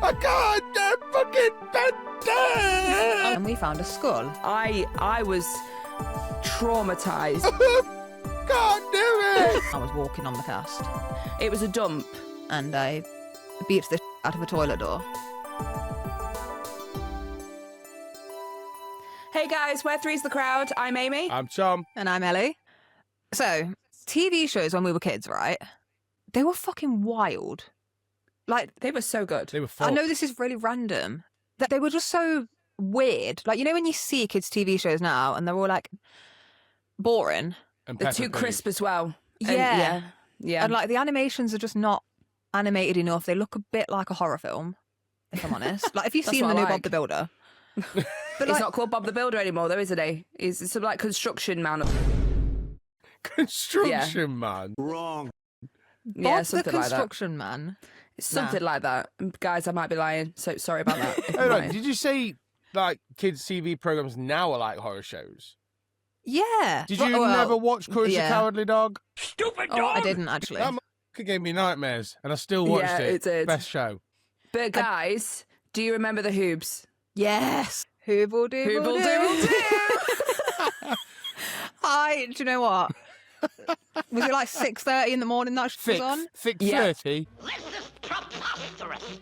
I can't get fucking bed down. And we found a skull. I was traumatised. Can't do it. I was walking on the cast It was a dump. and I beat the out of a toilet door. Hey guys, we're Three's the Crowd. I'm Amy. I'm Tom. And I'm Ellie. So, TV shows when we were kids, right? They were fucking wild. Like, They were so good. They were I fun. know this is really random. That they were just so weird. Like, you know when you see kids' TV shows now and they're all like boring? And They're Peppa too Pig. crisp as well. And, Yeah. yeah. And like the animations are just not animated enough. They look a bit like a horror film, if I'm honest. Like, if you've That's seen what the I new Bob like. the Builder. But He's like, not called Bob the Builder anymore, though, isn't he? It's some like construction man. Construction man. Wrong. Yeah, Bob the something like that. Construction Man. It's something like that. Guys, I might be lying, so sorry about that. if I'm Hold on, lying. did you say like kids' TV programs now are like horror shows? Yeah. Did you Well, never watch Courage the yeah. Cowardly Dog? Oh, I didn't actually. That motherfucker gave me nightmares, and I still watched Yeah, it did. Best show. But guys, do you remember the Hoobs? Yes. Hooble doodle Hooble doo. doodle doo. Do you know what? Was it like 6:30 in the morning that was on? Thick Yeah. 30. This is preposterous.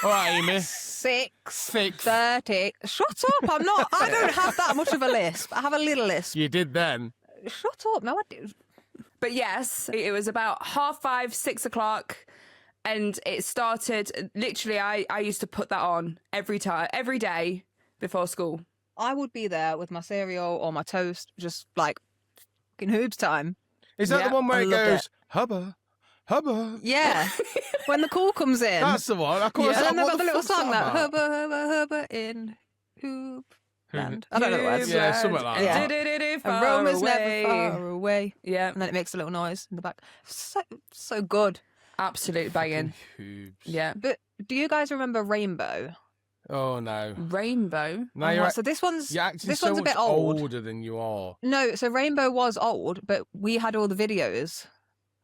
All right, Amy. 6:30. Shut up! I'm not. I don't have that much of a lisp. I have a little lisp. You did then. Shut up! No, I do. But yes, it was about 5:30, 6 o'clock, and it started. Literally, I used to put that on every day before school. I would be there with my cereal or my toast, just like fucking Hoobs time. Is that Yeah, the one where I it loved goes, it. hubba, hubba? Yeah. When the call comes in. That's the one. I call and then they've got what the little fuck's song that about? hubba hubba hubba in Hoob land. I don't know the words. Yeah, something like Yeah. that. And Far Roma's away. never far away. Yeah, And then it makes a little noise in the back. So good. absolute banging. Hoobs. Yeah, But do you guys remember Rainbow? Oh, no. Rainbow. Now you're, So this one's you're acting this so one's a much bit old. older than you are. No, so Rainbow was old, but we had all the videos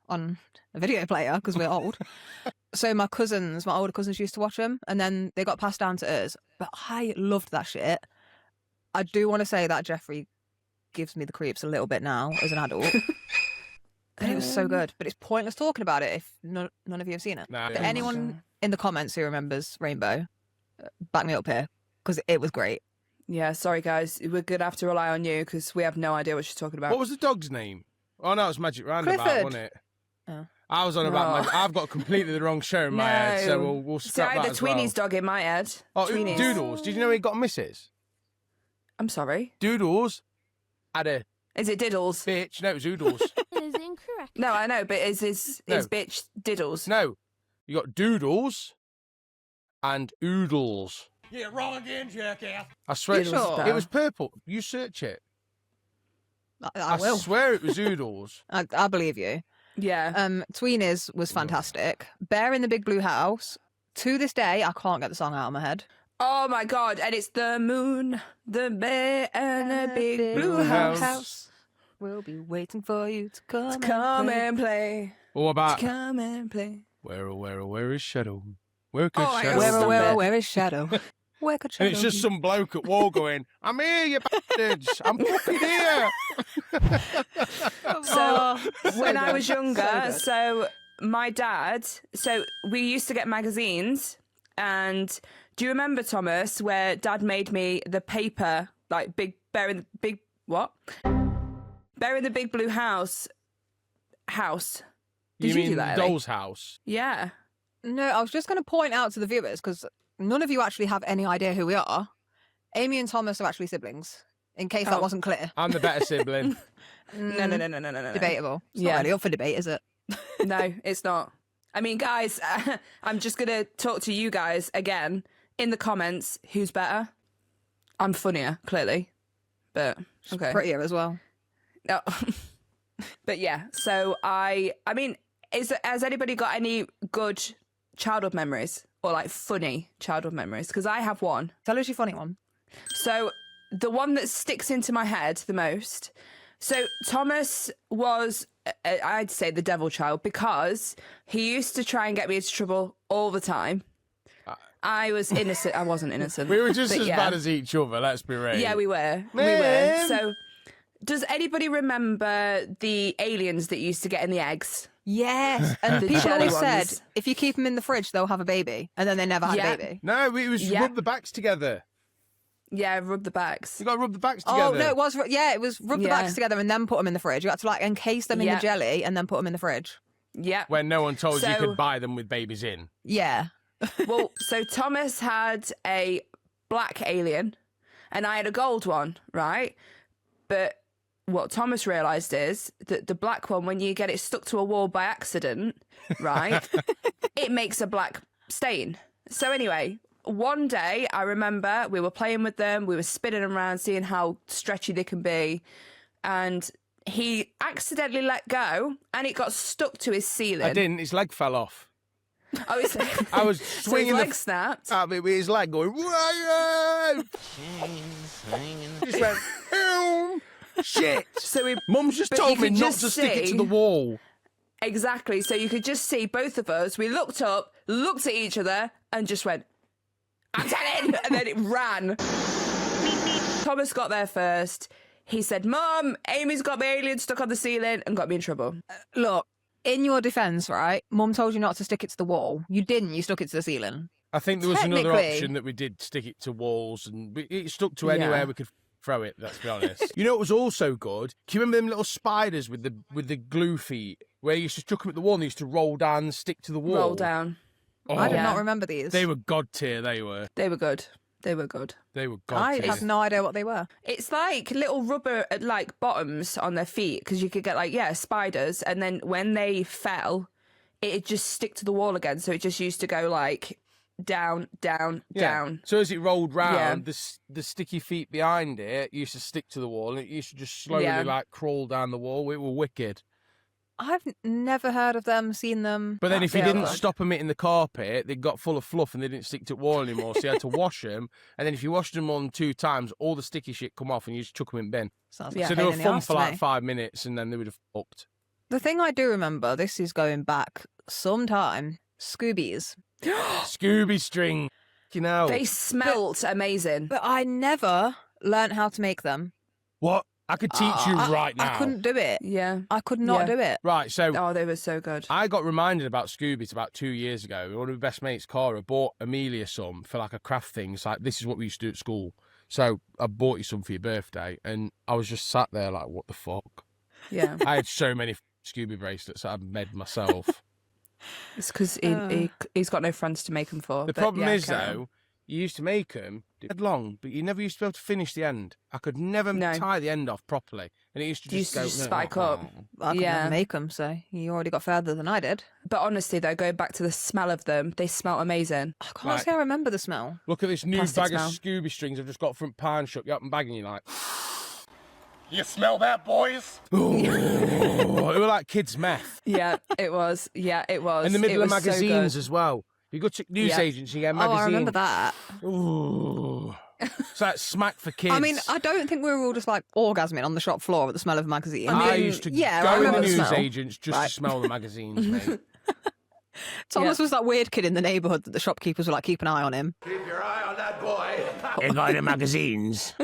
on a video player because we're old. So my older cousins used to watch them, and then they got passed down to us. But I loved that shit. I do want to say that Jeffrey gives me the creeps a little bit now as an adult. And it was so good. But it's pointless talking about it if none of you have seen it. No, But yeah. anyone in the comments who remembers Rainbow, back me up here because it was great. Yeah, sorry guys, we're gonna have to rely on you because we have no idea what she's talking about. What was the dog's name? Oh, no, it was Magic Roundabout, Clifford. wasn't it? Oh. I was on about Oh. Magic. I've got completely the wrong show in my head, so we'll See, scrap I had that the as Tweenies well. dog in my head. Oh, Tweenies. Doodles. Did you know he got misses? I'm sorry. Doodles had a Is it Diddles? bitch. No, it was Oodles. Is incorrect. No, I know, but is No. bitch Diddles? No, you got Doodles and Oodles. Yeah, wrong again, jackass. I swear Doodles is Sure. better. it was purple. You search it. I will. swear it was Oodles. I believe you. Yeah. Tweenies was fantastic. Bear in the Big Blue House. To this day, I can't get the song out of my head. Oh my god! And it's the moon, the bear, and the big blue house. house. We'll be waiting for you to come. Come and and play. Or about Come and play. where is Shadow? Where could Oh, I Shadow? got Where, Stop where, it. where is Shadow? Where could Shadow And it's just be? some bloke at wall going, "I'm here, you bastards! I'm fucking here!" So when I good. was younger, good. so my dad, so we used to get magazines, and do you remember, Thomas, where Dad made me the paper, like Bear in the Big Blue House. Did you mean do that, Ellie? Doll's House? Yeah. No, I was just going to point out to the viewers, because none of you actually have any idea who we are. Amy and Thomas are actually siblings, in case that Oh. wasn't clear. I'm the better sibling. No. Debatable. It's Yeah. not really up for debate, is it? No, it's not. I mean, guys, I'm just going to talk to you guys again in the comments. Who's better? I'm funnier, clearly. But, okay. Prettier as well. No. But yeah, so I mean, has anybody got any good childhood memories or like funny childhood memories? Because I have one. Tell us your funny one. So the one that sticks into my head the most. So Thomas was, I'd say, the devil child because he used to try and get me into trouble all the time. I was innocent. I wasn't innocent. We were just But as yeah. bad as each other, let's be real. Yeah, we were. Man. So, does anybody remember the aliens that used to get in the eggs? Yes. And The people jelly always said, ones. if you keep them in the fridge, they'll have a baby. And then they never had Yeah. a baby. No, it was Yeah. rub the backs together. Yeah, rub the backs. You got to rub the backs together. Oh, no, it was. It was rub the Yeah. backs together and then put them in the fridge. You had to like encase them in Yeah. the jelly and then put them in the fridge. Yeah. When no one told you So- could buy them with babies in. Yeah. Well, so Thomas had a black alien and I had a gold one, right? But what Thomas realised is that the black one, when you get it stuck to a wall by accident, right, it makes a black stain. So anyway, one day I remember we were playing with them, we were spinning them around, seeing how stretchy they can be, and he accidentally let go and it got stuck to his ceiling. I didn't. His leg fell off. Oh, it's I was so his swinging leg snapped. out of it with his leg going, "Whoa!" Just went, "Boom." Shit. So we Mum's just But told you me could not just to stick it to see- the wall. Exactly. So you could just see both of us. We looked up, looked at each other, and just went, "I'm telling!" And then it ran. Thomas got there first. He said, "Mum, Amy's got my alien stuck on the ceiling," and got me in trouble. Look, in your defence, right? Mum told you not to stick it to the wall. You didn't. You stuck it to the ceiling. I think there was another Technically- option that we did stick it to walls, and it stuck to Yeah. anywhere we could throw it. Let's be honest. You know what was also good? Do you remember them little spiders with the glue feet, where you used to chuck them at the wall and they used to roll down and stick to the wall? Roll down. Oh, I did Yeah. not remember these. They were god tier. They were. They were good. They were good. They were god I tier. have no idea what they were. It's like little rubber like bottoms on their feet because you could get like spiders, and then when they fell, it'd just stick to the wall again. So it just used to go like down, down, Yeah. down. So as it rolled round, Yeah. the sticky feet behind it used to stick to the wall, and it used to just slowly Yeah. like crawl down the wall. It were wicked. I've never heard of them, seen them. But then if you Yeah, didn't well. stop them hitting the carpet, they got full of fluff and they didn't stick to the wall anymore. So you had to wash them. And then if you washed them more than 2 times, all the sticky shit come off and you just chuck them in bin. Sounds Yeah. like So a they pain were in the fun arse for to like me. 5 minutes and then they would have fucked. The thing I do remember, this is going back some time, Scoobies. Scooby string. You know. They smelt amazing. But I never learnt how to make them. What? I could teach you right now. I couldn't do it. Yeah. I could not Yeah. do it. Right, so Oh, they were so good. I got reminded about Scoobies about 2 years ago. One of my best mates, Cara, bought Amelia some for like a craft thing. It's like, this is what we used to do at school. So I bought you some for your birthday. And I was just sat there like, what the fuck? Yeah. I had so many Scooby bracelets that I'd made myself. It's because he's got no friends to make them for. The but problem yeah, is, carry on. though, you used to make them dead long, but you never used to be able to finish the end. I could never No. tie the end off properly. And it used to You just used to go... just spike up. I could Yeah. never make them, so you already got further than I did. But honestly, though, going back to the smell of them, they smell amazing. I can't Right. say I remember the smell. Look at this new Plastic bag smell. of Scooby strings I've just got from Pine Shop. You up and bag and you're like... You smell that, boys? Oh, it were like kids' meth. Yeah, it was. Yeah, it was. In the middle It of was so magazines good. as well. You go to newsagents, you get Oh, magazines. I remember that. Ooh. It's like smack for kids. I mean, I don't think we were all just like orgasming on the shop floor at the smell of a magazine. I used to yeah, I go in remember the the smell. newsagents just Right. to smell the magazines, mate. Thomas was that weird kid in the neighbourhood that the shopkeepers were like, keep an eye on him. Keep your eye on that boy. They buy the magazines.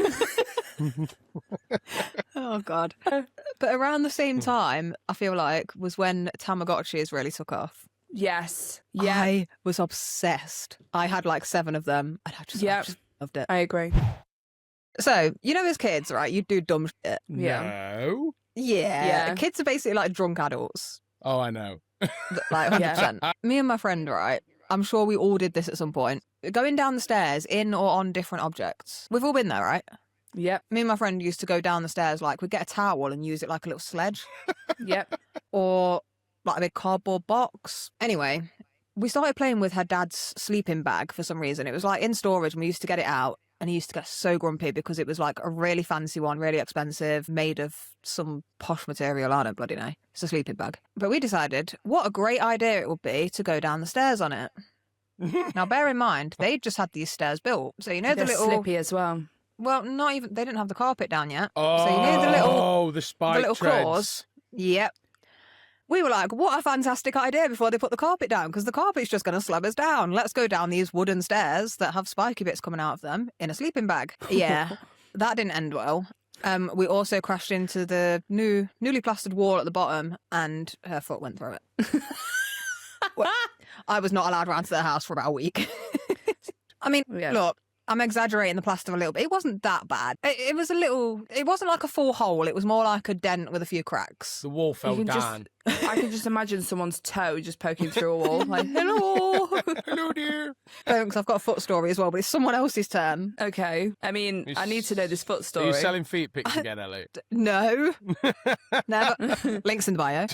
Oh, God. But around the same time, I feel like, was when Tamagotchis really took off. Yes. Yeah, I was obsessed. I had like 7 of them, and I just loved it. I agree. So, you know, as kids, right, you do dumb shit. Yeah. No. Yeah. Yeah. Kids are basically like drunk adults. Oh, I know. Like 100%. Yeah. Me and my friend, right, I'm sure we all did this at some point. Going down the stairs in or on different objects. We've all been there, right? Yep. Me and my friend used to go down the stairs, like, we'd get a towel and use it like a little sledge. Yep. Or like a big cardboard box. Anyway, we started playing with her dad's sleeping bag for some reason. It was like in storage and we used to get it out and he used to get so grumpy because it was like a really fancy one, really expensive, made of some posh material. I don't bloody know. It's a sleeping bag. But we decided what a great idea it would be to go down the stairs on it. Now, bear in mind, they just had these stairs built. So, you know, They're the little... slippy as well. Well, not even... They didn't have the carpet down yet. Oh, So, you know, the little the spike the little treads. claws. Yep. We were like, what a fantastic idea before they put the carpet down, because the carpet's just going to slab us down. Let's go down these wooden stairs that have spiky bits coming out of them in a sleeping bag. Yeah, that didn't end well. We also crashed into the newly plastered wall at the bottom, and her foot went through it. Well, I was not allowed around to their house for about a week. I mean, look, I'm exaggerating the plaster a little bit. It wasn't that bad. It was a little... It wasn't like a full hole. It was more like a dent with a few cracks. The wall fell down. I can just imagine someone's toe just poking through a wall. Like, hello. Hello, dear. Because I've got a foot story as well, but it's someone else's turn. Okay. I mean, I need to know this foot Are story. you selling feet pics again, Ellie? No. Never. Links in the bio.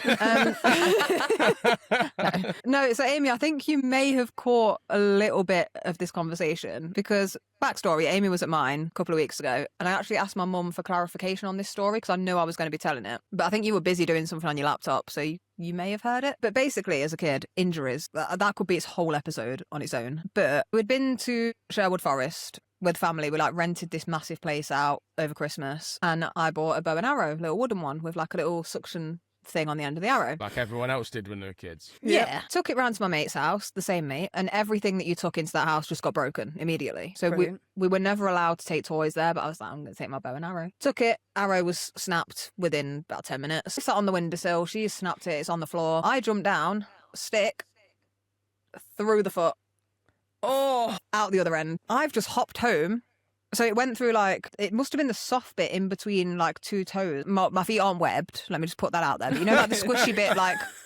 No, so Amy, I think you may have caught a little bit of this conversation because, backstory, Amy was at mine a couple of weeks ago and I actually asked my mum for clarification on this story because I knew I was going to be telling it. But I think you were busy doing something on your laptop, so you may have heard it. But basically, as a kid, injuries, that could be its whole episode on its own. But we'd been to Sherwood Forest with family. We rented this massive place out over Christmas and I bought a bow and arrow, little wooden one with a little suction thing on the end of the arrow. Like everyone else did when they were kids. Yeah. Took it round to my mate's house, the same mate, and everything that you took into that house just got broken immediately. So we were never allowed to take toys there, but I was like, I'm going to take my bow and arrow. Took it, arrow was snapped within about 10 minutes. Sat on the windowsill, she snapped it, it's on the floor. I jumped down, stick, through the foot. Oh, out the other end. I've just hopped home. So it went through it must have been the soft bit in between two toes. My feet aren't webbed. Let me just put that out there. But you know, the squishy bit,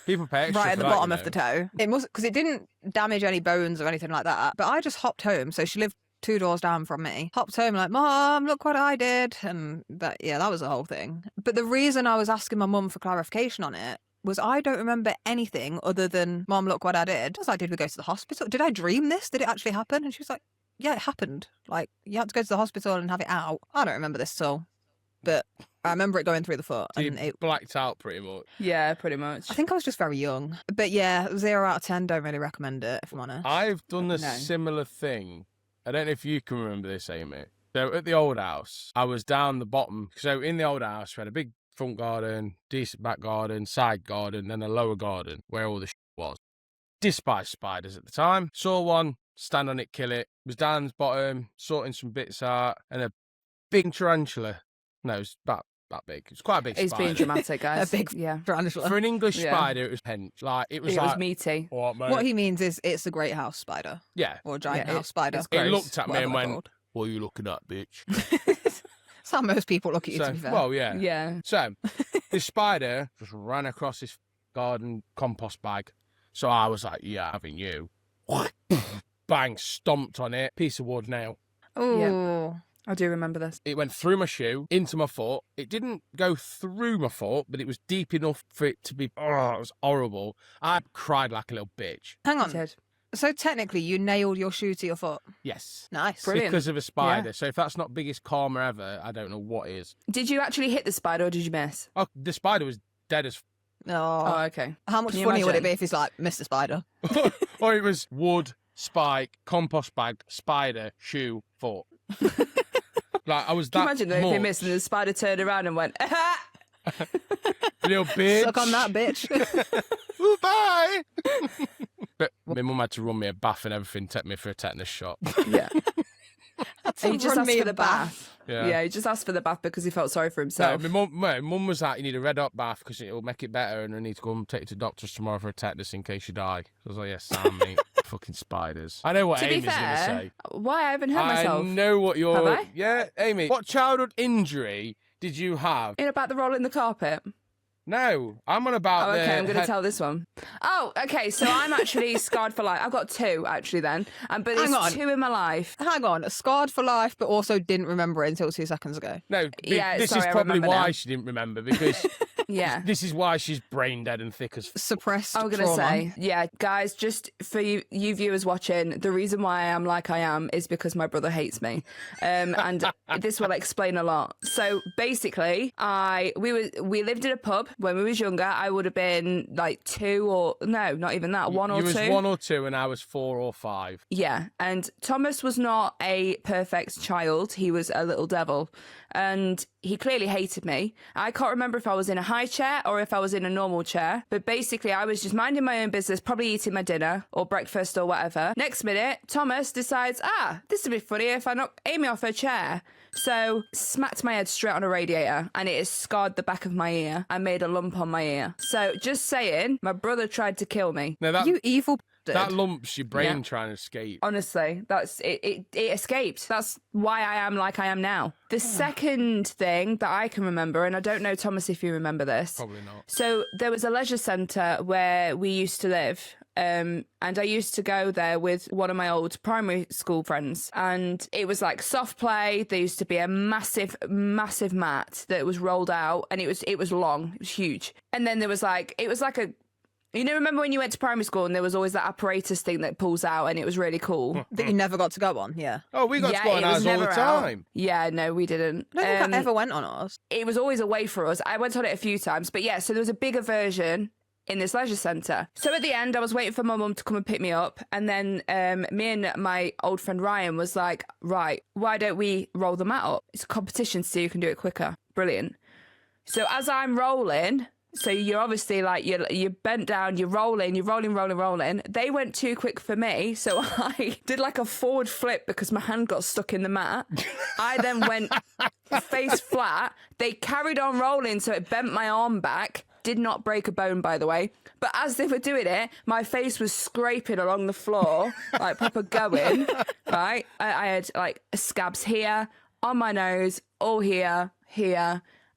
people pay extra right at the for bottom that, of the toe. It must, because it didn't damage any bones or anything like that. But I just hopped home. So she lived 2 doors down from me. Hopped home Mom, look what I did. And that was the whole thing. But the reason I was asking my mum for clarification on it was I don't remember anything other than, Mom, look what I did. I was like, did we go to the hospital? Did I dream this? Did it actually happen? And she was like, yeah, it happened. You had to go to the hospital and have it out. I don't remember this at all. But I remember it going through the foot. So and you blacked out pretty much. Yeah, pretty much. I think I was just very young. But yeah, 0 out of 10, don't really recommend it, if I'm honest. I've done a similar thing. I don't know if you can remember this, Amy. So at the old house, I was down the bottom. So in the old house, we had a big front garden, decent back garden, side garden, and a lower garden where all the was. Despised spiders at the time. Saw one, stand on it, kill it. Was down the bottom, sorting some bits out, and a big tarantula. No, it was about that big. It was quite a big spider. He's being dramatic, guys. A big tarantula. For an English spider, it was hench. It was meaty. What he means is it's a great house spider. Yeah. Or a giant house spider. It looked at me and went, what are you looking at, bitch? That's how most people look at you, to be fair. Well, yeah. Yeah. So, this spider just ran across this garden compost bag. So I was like, yeah, having you. Bang, stomped on it. Piece of wood now. Oh. Yeah. I do remember this. It went through my shoe, into my foot. It didn't go through my foot, but it was deep enough for it to be... Oh, it was horrible. I cried like a little bitch. Hang on. So technically, you nailed your shoe to your foot? Yes. Nice. Brilliant. Because of a spider. Yeah. So if that's not biggest karma ever, I don't know what is. Did you actually hit the spider or did you miss? Oh, the spider was dead as... Oh, okay. How much funnier would it be if he's like, Mr. Spider? Or it was wood, spike, compost bag, spider, shoe, foot. I was that. Can you imagine if he missed and the spider turned around and went, little bitch. Suck on that, bitch. Ooh, bye. But my mum had to run me a bath and everything, take me for a tetanus shot. Yeah. And he just asked for the bath. Yeah. He just asked for the bath because he felt sorry for No, himself. my mum was like, you need a red hot bath because it'll make it better and I need to go and take you to doctors tomorrow for a tetanus in case you die. So I was like, yes, Sam, mate. Fucking spiders. I know what To be Amy's going to fair, say. why I haven't hurt myself? I know what you're... Have I? Yeah, Amy. What childhood injury did you have? In about the roll in the carpet. No, I'm on about Oh, okay, the... I'm going to tell this one. Oh, okay, so I'm actually scarred for life. I've got 2, actually, then. But Hang there's on. 2 in my life. Hang on. Scarred for life, but also didn't remember it until 2 seconds ago. No, Yeah, this sorry, is I probably remember why now. she didn't remember because Yeah. this is why she's brain dead and thick as... Suppressed I'm going to trauma. say, yeah, guys, just for you viewers watching, the reason why I am like I am is because my brother hates me. And this will explain a lot. So basically, we lived in a pub when we was younger, I would have been like 2 or no, not even that, 1 or 2. You was 1 or 2 and I was 4 or 5. Yeah, and Thomas was not a perfect child. He was a little devil, and he clearly hated me. I can't remember if I was in a high chair or if I was in a normal chair, but basically I was just minding my own business, probably eating my dinner or breakfast or whatever. Next minute, Thomas decides, this would be funny if I knock Amy off her chair. So, smacked my head straight on a radiator, and it has scarred the back of my ear. I made a lump on my ear. So, just saying, my brother tried to kill me. Now that, You evil bastard. that lump's your brain Yeah. trying to escape. Honestly, that's it escaped. That's why I am like I am now. The second thing that I can remember, and I don't know, Thomas, if you remember this. Probably not. So there was a leisure centre where we used to live. And I used to go there with one of my old primary school friends, and it was like soft play. There used to be a massive mat that was rolled out, and it was long, it was huge. And then there was like, it was like a, you know, remember when you went to primary school and there was always that apparatus thing that pulls out, and it was really cool. That you never got to go on, yeah. Oh, we got to go on it was ours all the never out. time. Yeah, no, we didn't. I don't think I ever went on ours. It was always away for us. I went on it a few times, but yeah, so there was a bigger version in this leisure centre. So at the end, I was waiting for my mum to come and pick me up, and then me and my old friend Ryan was like, right, why don't we roll the mat up? It's a competition to see who can do it quicker. Brilliant. So as I'm rolling, so you're obviously like, you're bent down, you're rolling. They went too quick for me, so I did like a forward flip because my hand got stuck in the mat. I then went face flat. They carried on rolling, so it bent my arm back. Did not break a bone, by the way. But as they were doing it, my face was scraping along the floor, like proper going, right? I had like scabs here, on my nose, all here,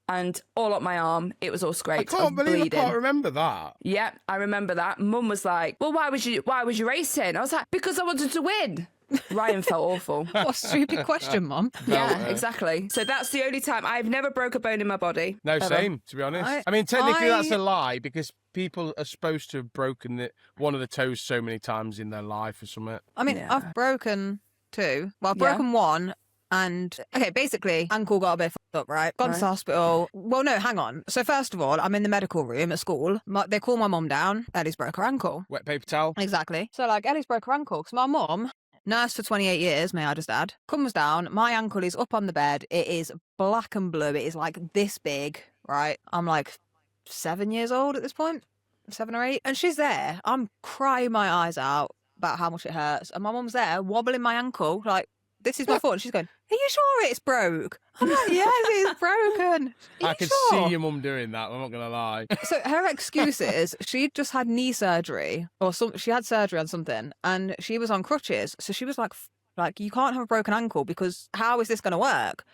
and all up my arm. It was all I scraped. can't was believe bleeding. I can't remember that. Yeah, I remember that. Mum was like, well, why was you racing? I was like, because I wanted to win. Ryan felt awful. What a stupid question, Mum. Yeah, exactly. So that's the only time. I've never broke a bone in my body. No, ever. same, to be honest. I mean, technically that's I- a lie because people are supposed to have broken one of the toes so many times in their life or something. I mean, Yeah. I've broken 2. Well, I've Yeah. broken 1. And, okay, basically, ankle got a bit fucked up, right? Gone to Right. the hospital. Well, no, hang on. So, first of all, I'm in the medical room at school. They call my mum down. Ellie's broke her ankle. Wet paper towel. Exactly. So, like, Ellie's broke her ankle because my mum, nurse for 28 years, may I just add, comes down. My ankle is up on the bed. It is black and blue. It is like this big, right? I'm like 7 years old at this point, 7 or 8. And she's there. I'm crying my eyes out about how much it hurts. And my mum's there wobbling my ankle, like, this is my foot. And she's going, are you sure it's broke? I'm like, yes, it's broken. Are I you could sure? see your mum doing that. I'm not going to lie. So her excuse is she'd just had knee surgery or she had surgery on something and she was on crutches. So she was like, you can't have a broken ankle because how is this going to work?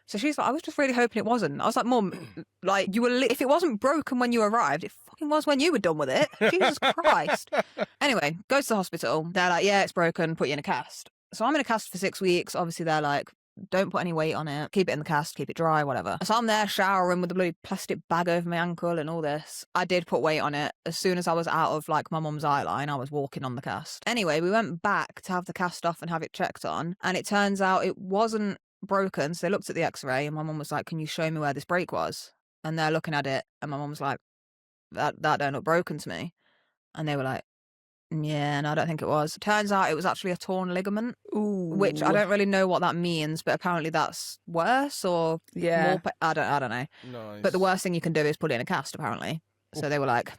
So she's like, I was just really hoping it wasn't. I was like, Mum, like you were, if it wasn't broken when you arrived, it fucking was when you were done with it. Jesus Christ. Anyway, goes to the hospital. They're like, yeah, it's broken. Put you in a cast. So I'm in a cast for 6 weeks. Obviously, they're like, don't put any weight on it. Keep it in the cast. Keep it dry, whatever. So I'm there showering with the blue plastic bag over my ankle and all this. I did put weight on it. As soon as I was out of like my mum's eye line, I was walking on the cast. Anyway, we went back to have the cast off and have it checked on. And it turns out it wasn't broken. So they looked at the x-ray and my mum was like, can you show me where this break was? And they're looking at it and my mum was like, that don't look broken to me. And they were like, yeah, no, I don't think it was. Turns out it was actually a torn ligament, which I don't really know what that means, but apparently that's worse or Yeah. more. I don't know. Nice. But the worst thing you can do is put it in a cast, apparently. So they were like,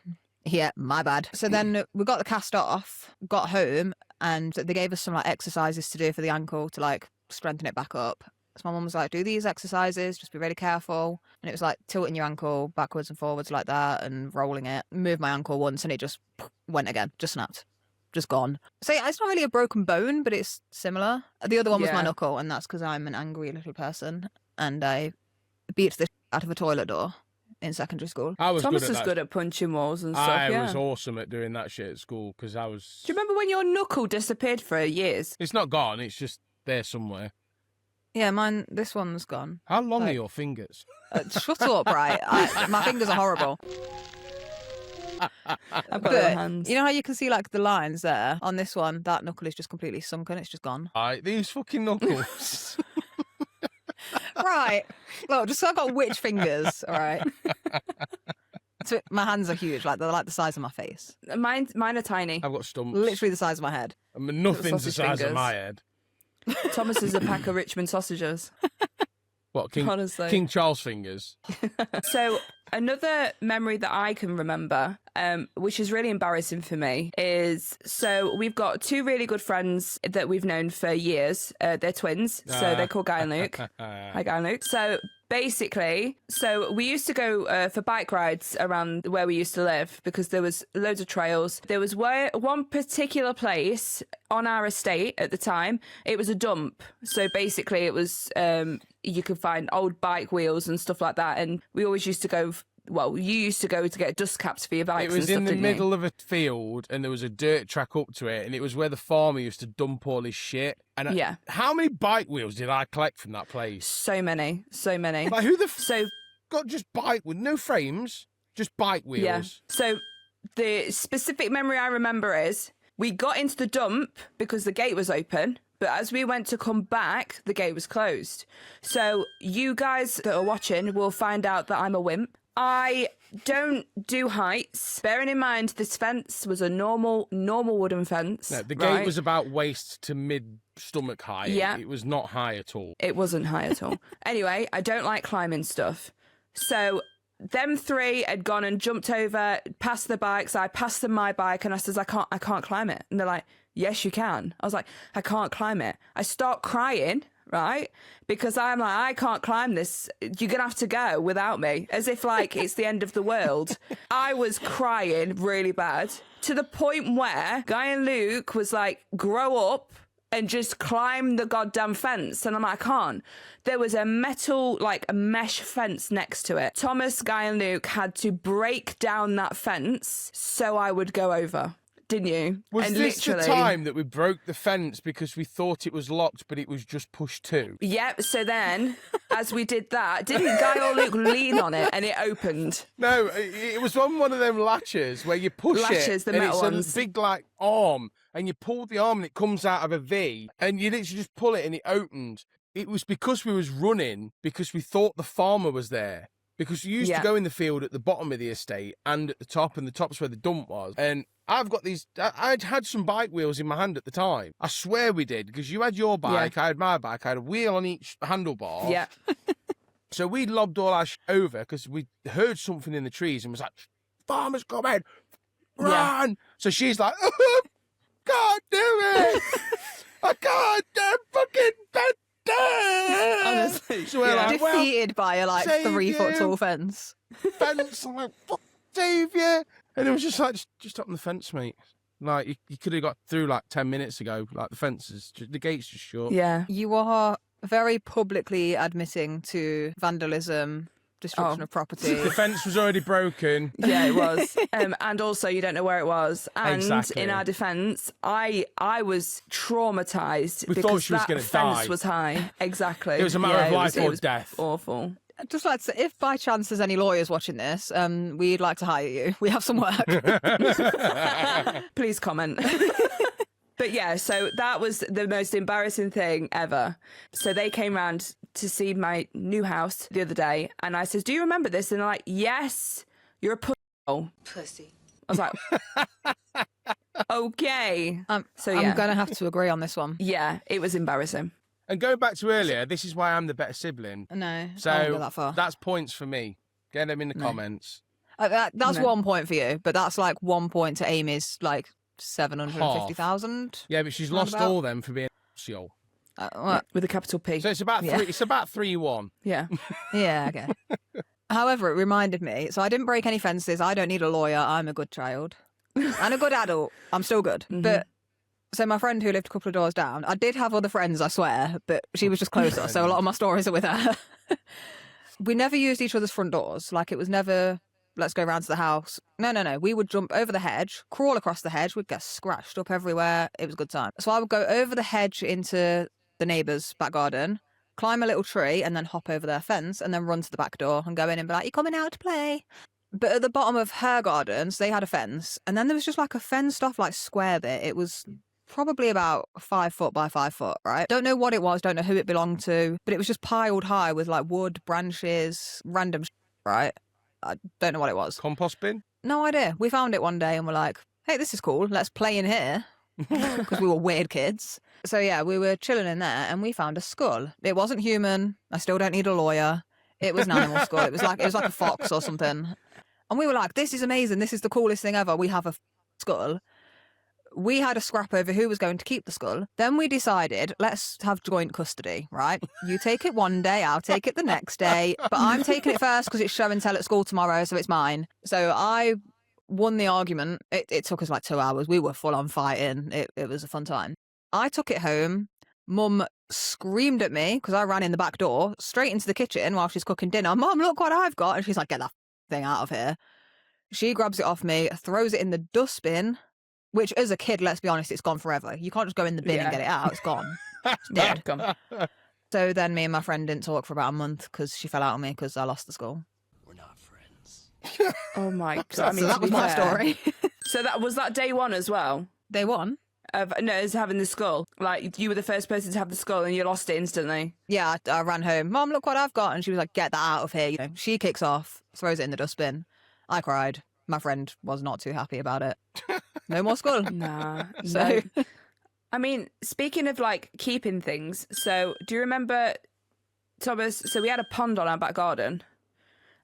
yeah, my bad. So then we got the cast off, got home, and they gave us some like exercises to do for the ankle to like strengthen it back up. So my mum was like, do these exercises, just be really careful. And it was like tilting your ankle backwards and forwards like that and rolling it. Moved my ankle once and it just went again, just snapped, just gone. So yeah, it's not really a broken bone, but it's similar. The other one was my Yeah. knuckle, and that's because I'm an angry little person and I beat the out of a toilet door in secondary school. I was Thomas good at is that. good at punching walls and stuff. I yeah. was awesome at doing that shit at school because I was. Do you remember when your knuckle disappeared for years? It's not gone. It's just there somewhere. Yeah, mine, this one's gone. How long are Like- your fingers? Shut up, right? My fingers are horrible. I've got But little hands. you know how you can see like the lines there on this one? That knuckle is just completely sunken. It's just gone. Right, these fucking knuckles. Right. Look, just so I got which fingers, all right? My hands are huge, like they're like the size of my face. Mine are tiny. I've got stumps. Literally the size of my head. I mean, nothing's the sausage size of fingers. my head. Thomas is a pack of Richmond sausages. What, Honestly. King Charles fingers? So another memory that I can remember, which is really embarrassing for me, is so we've got two really good friends that we've known for years. They're twins, so they're called Guy and Luke. Hi, Guy and Luke. So basically, we used to go for bike rides around where we used to live because there was loads of trails. There was one particular place on our estate at the time. It was a dump. So basically it was, you could find old bike wheels and stuff like that. And we always used to go, you used to go to get dust caps for your bikes. It was and stuff, in the didn't you? middle of a field, and there was a dirt track up to it, and it was where the farmer used to dump all his shit. And Yeah. how many bike wheels did I collect from that place? So many. Like, who the So got just bike with no frames, just bike wheels? yeah. So the specific memory I remember is we got into the dump because the gate was open, but as we went to come back, the gate was closed. So you guys that are watching will find out that I'm a wimp. I don't do heights. Bearing in mind, this fence was a normal wooden fence. No, the right? gate was about waist to mid-stomach high. Yeah. It was not high at all. It wasn't high at all. Anyway, I don't like climbing stuff. So them three had gone and jumped over, past the bikes. I passed them my bike and I says, I can't climb it. And they're like, yes, you can. I was like, I can't climb it. I start crying, right? Because I'm like, I can't climb this. You're going to have to go without me. As if like it's the end of the world. I was crying really bad to the point where Guy and Luke was like, grow up and just climb the goddamn fence. And I'm like, I can't. There was a metal, like a mesh fence next to it. Thomas, Guy and Luke had to break down that fence so I would go over. Didn't you? Was and this literally, the time that we broke the fence because we thought it was locked, but it was just pushed to? Yep. So then, as we did that, didn't Guy or Luke lean on it and it opened? No, it was on one of them latches where you push Latches, it, the and metal it's ones. a big like arm, and you pull the arm and it comes out of a V, and you literally just pull it and it opened. It was because we was running because we thought the farmer was there. Because you used Yeah. to go in the field at the bottom of the estate and at the top, and the top's where the dump was. And I've got these, I'd had some bike wheels in my hand at the time. I swear we did, because you had your bike, I had my bike, I had a wheel on each handlebar. Yeah. So we lobbed all our over because we heard something in the trees and was like, farmer's coming, run. Yeah. So she's like, oh, can't do it. I can't do fucking bed. Honestly. So we're like, well, Defeated by a like save 3-foot you. tall fence. fence. I'm like, fuck, save you. And it was just like, just up on the fence, mate. Like, you could have got through like 10 minutes ago. Like, the fence is, the gate's just shut. Yeah. You are very publicly admitting to vandalism, destruction Oh. of property. The fence was already broken. Yeah, it was. And also, you don't know where it was. And Exactly. in our defence, I was traumatised We thought because she was that gonna fence die. was high. Exactly. It was a matter of life it or was death. Awful. I'd just like to say, if by chance there's any lawyers watching this, we'd like to hire you. We have some work. Please comment. But yeah, so that was the most embarrassing thing ever. So they came round to see my new house the other day, and I said, do you remember this? And they're like, yes, you're a pussy. I was like, okay. So yeah. I'm going to have to agree on this one. Yeah, it was embarrassing. And going back to earlier, this is why I'm the better sibling. No, I won't So go that far. that's points for me. Get them in the comments. That's No. 1 point for you, but that's like 1 point to Amy's like 750,000. Yeah, but she's lost Roundabout. all them for being a With a capital P. So it's about Yeah. It's about 3-1. Yeah. Yeah, okay. However, it reminded me. So I didn't break any fences. I don't need a lawyer. I'm a good child and a good adult. I'm still good. But so my friend who lived a couple of doors down, I did have other friends, I swear, but she was just closer. So a lot of my stories are with her. We never used each other's front doors. Like it was never, let's go round to the house. No. We would jump over the hedge, crawl across the hedge. We'd get scratched up everywhere. It was a good time. So I would go over the hedge into the neighbour's back garden, climb a little tree and then hop over their fence and then run to the back door and go in and be like, you coming out to play? But at the bottom of her gardens, they had a fence. And then there was just like a fenced off like square bit. It was probably about 5 foot by 5 foot, right? Don't know what it was, don't know who it belonged to, but it was just piled high with like wood, branches, random right? I don't know what it was. Compost bin? No idea. We found it one day and we're like, hey, this is cool. Let's play in here. Because we were weird kids. So yeah, we were chilling in there and we found a skull. It wasn't human. I still don't need a lawyer. It was an animal skull. It was like a fox or something. And we were like, this is amazing. This is the coolest thing ever. We have a skull. We had a scrap over who was going to keep the skull. Then we decided, let's have joint custody, right? You take it one day, I'll take it the next day. But I'm taking it first because it's show and tell at school tomorrow, so it's mine. So I won the argument. It took us like 2 hours. We were full on fighting. It was a fun time. I took it home. Mum screamed at me because I ran in the back door straight into the kitchen while she's cooking dinner. Mum, look what I've got. And she's like, get that thing out of here. She grabs it off me, throws it in the dustbin, which as a kid, let's be honest, it's gone forever. You can't just go in the bin and get it out. It's gone. It's dead. Gone. So then me and my friend didn't talk for about a month because she fell out on me because I lost the skull. We're not friends. Oh my god! So that was my story. So that was that day one as well. Day one? No, it's having the skull. Like you were the first person to have the skull and you lost it instantly. Yeah, I ran home. Mom, look what I've got. And she was like, get that out of here. You know, she kicks off, throws it in the dustbin. I cried. My friend was not too happy about it. No more skull. Nah. So, no. I mean, speaking of like keeping things, so do you remember, Thomas? So we had a pond on our back garden,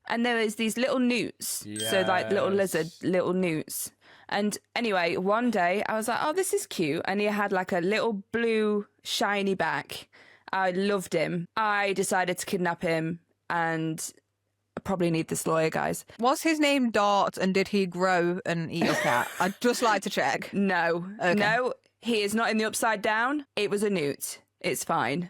and there was these little newts. So like little lizard, little newts. And anyway, one day I was like, oh, this is cute. And he had like a little blue shiny back. I loved him. I decided to kidnap him and I probably need this lawyer, guys. was his name Dart and did he grow and eat a cat? I'd just like to check. No, Okay. no, he is not in the upside down. It was a newt. It's fine.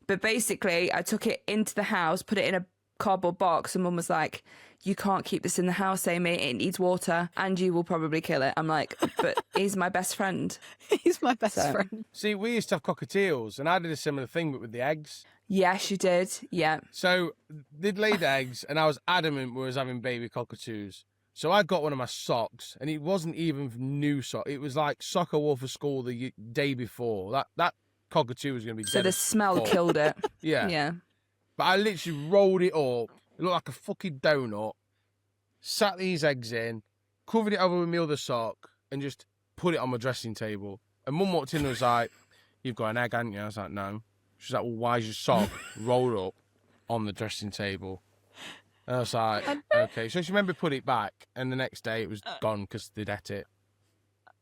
But basically, I took it into the house, put it in a cardboard box, and Mum was like, you can't keep this in the house, Amy. It needs water, and you will probably kill it. I'm like, but he's my best friend. He's my best So- friend. See, we used to have cockatiels, and I did a similar thing, but with the eggs. Yes, you did. Yeah. So they'd laid eggs, and I was adamant we was having baby cockatoos. So I got one of my socks, and it wasn't even new sock. It was like sock I wore for school the day before. That cockatoo was going to be dead. So the as smell fuck. killed it. Yeah. Yeah. But I literally rolled it up. It looked like a fucking donut. Sat these eggs in, covered it over with my other sock, and just put it on my dressing table. And Mum walked in and was like, you've got an egg, haven't you? I was like, no. She's like, well, why is your sock rolled up on the dressing table? And I was like, okay. So she remembered put it back, and the next day it was gone because they'd ate it.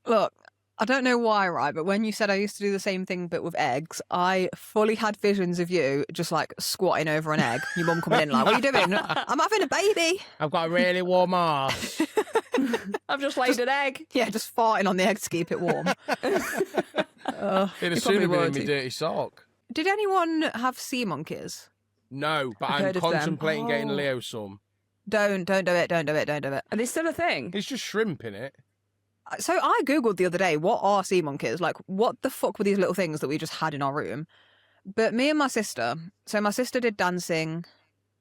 Look, I don't know why, right? But when you said I used to do the same thing but with eggs, I fully had visions of you just like squatting over an egg. Your mum coming in like, what are you doing? I'm having a baby. I've got a really warm arse. I've just laid an egg. Yeah, just farting on the egg to keep it warm. It'd have probably sooner been in would. my dirty sock. Did anyone have sea monkeys? No, but I've I'm heard of them. contemplating getting Oh. Leo some. Don't do it. Don't do it. Don't do it. Are they still a thing? It's just shrimp in it. So I Googled the other day, what are sea monkeys? Like, what the fuck were these little things that we just had in our room? But me and my sister, so my sister did dancing,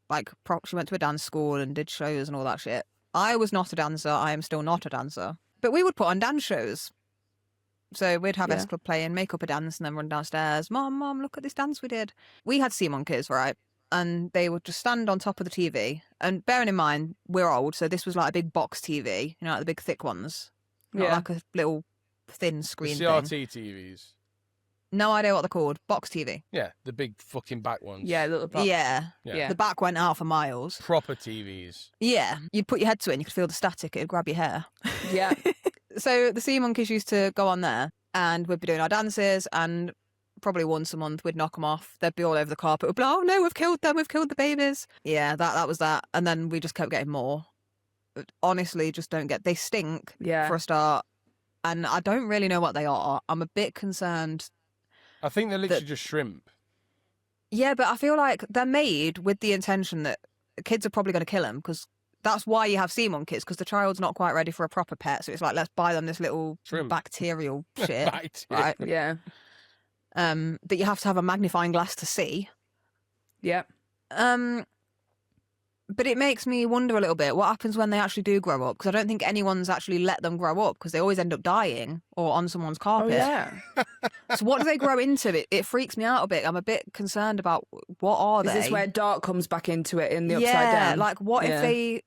like, she went to a dance school and did shows and all that shit. I was not a dancer. I am still not a dancer. But we would put on dance shows. So we'd have Yeah. S Club play and make up a dance and then run downstairs. Mom, look at this dance we did. We had sea monkeys, right? And they would just stand on top of the TV. And bearing in mind, we're old, so this was like a big box TV, you know, like the big thick ones. Not Yeah. like a little thin The screen CRT thing. TVs. No idea what they're called. Box TV. Yeah, the big fucking back ones. Yeah, little box. Yeah. Yeah. Yeah. The back went out for miles. Proper TVs. Yeah. You'd put your head to it and you could feel the static. It'd grab your hair. Yeah. So the sea monkeys used to go on there and we'd be doing our dances and probably once a month we'd knock them off. They'd be all over the carpet. We'd be like, oh no, we've killed them. We've killed the babies. Yeah, that was that. And then we just kept getting more. But honestly, just don't get... They stink Yeah. for a start. And I don't really know what they are. I'm a bit concerned. I think they're literally just shrimp. Yeah, but I feel like they're made with the intention that kids are probably going to kill them because that's why you have sea monkeys because the child's not quite ready for a proper pet. So it's like, let's buy them this little Shrimp. bacterial shit, Right. right? Yeah. That you have to have a magnifying glass to see. Yeah. But it makes me wonder a little bit what happens when they actually do grow up because I don't think anyone's actually let them grow up because they always end up dying or on someone's Oh, carpet. yeah. So what do they grow into? It freaks me out a bit. I'm a bit concerned about what are Is they? this where Dark comes back into it in the upside yeah, down? like what Yeah. if they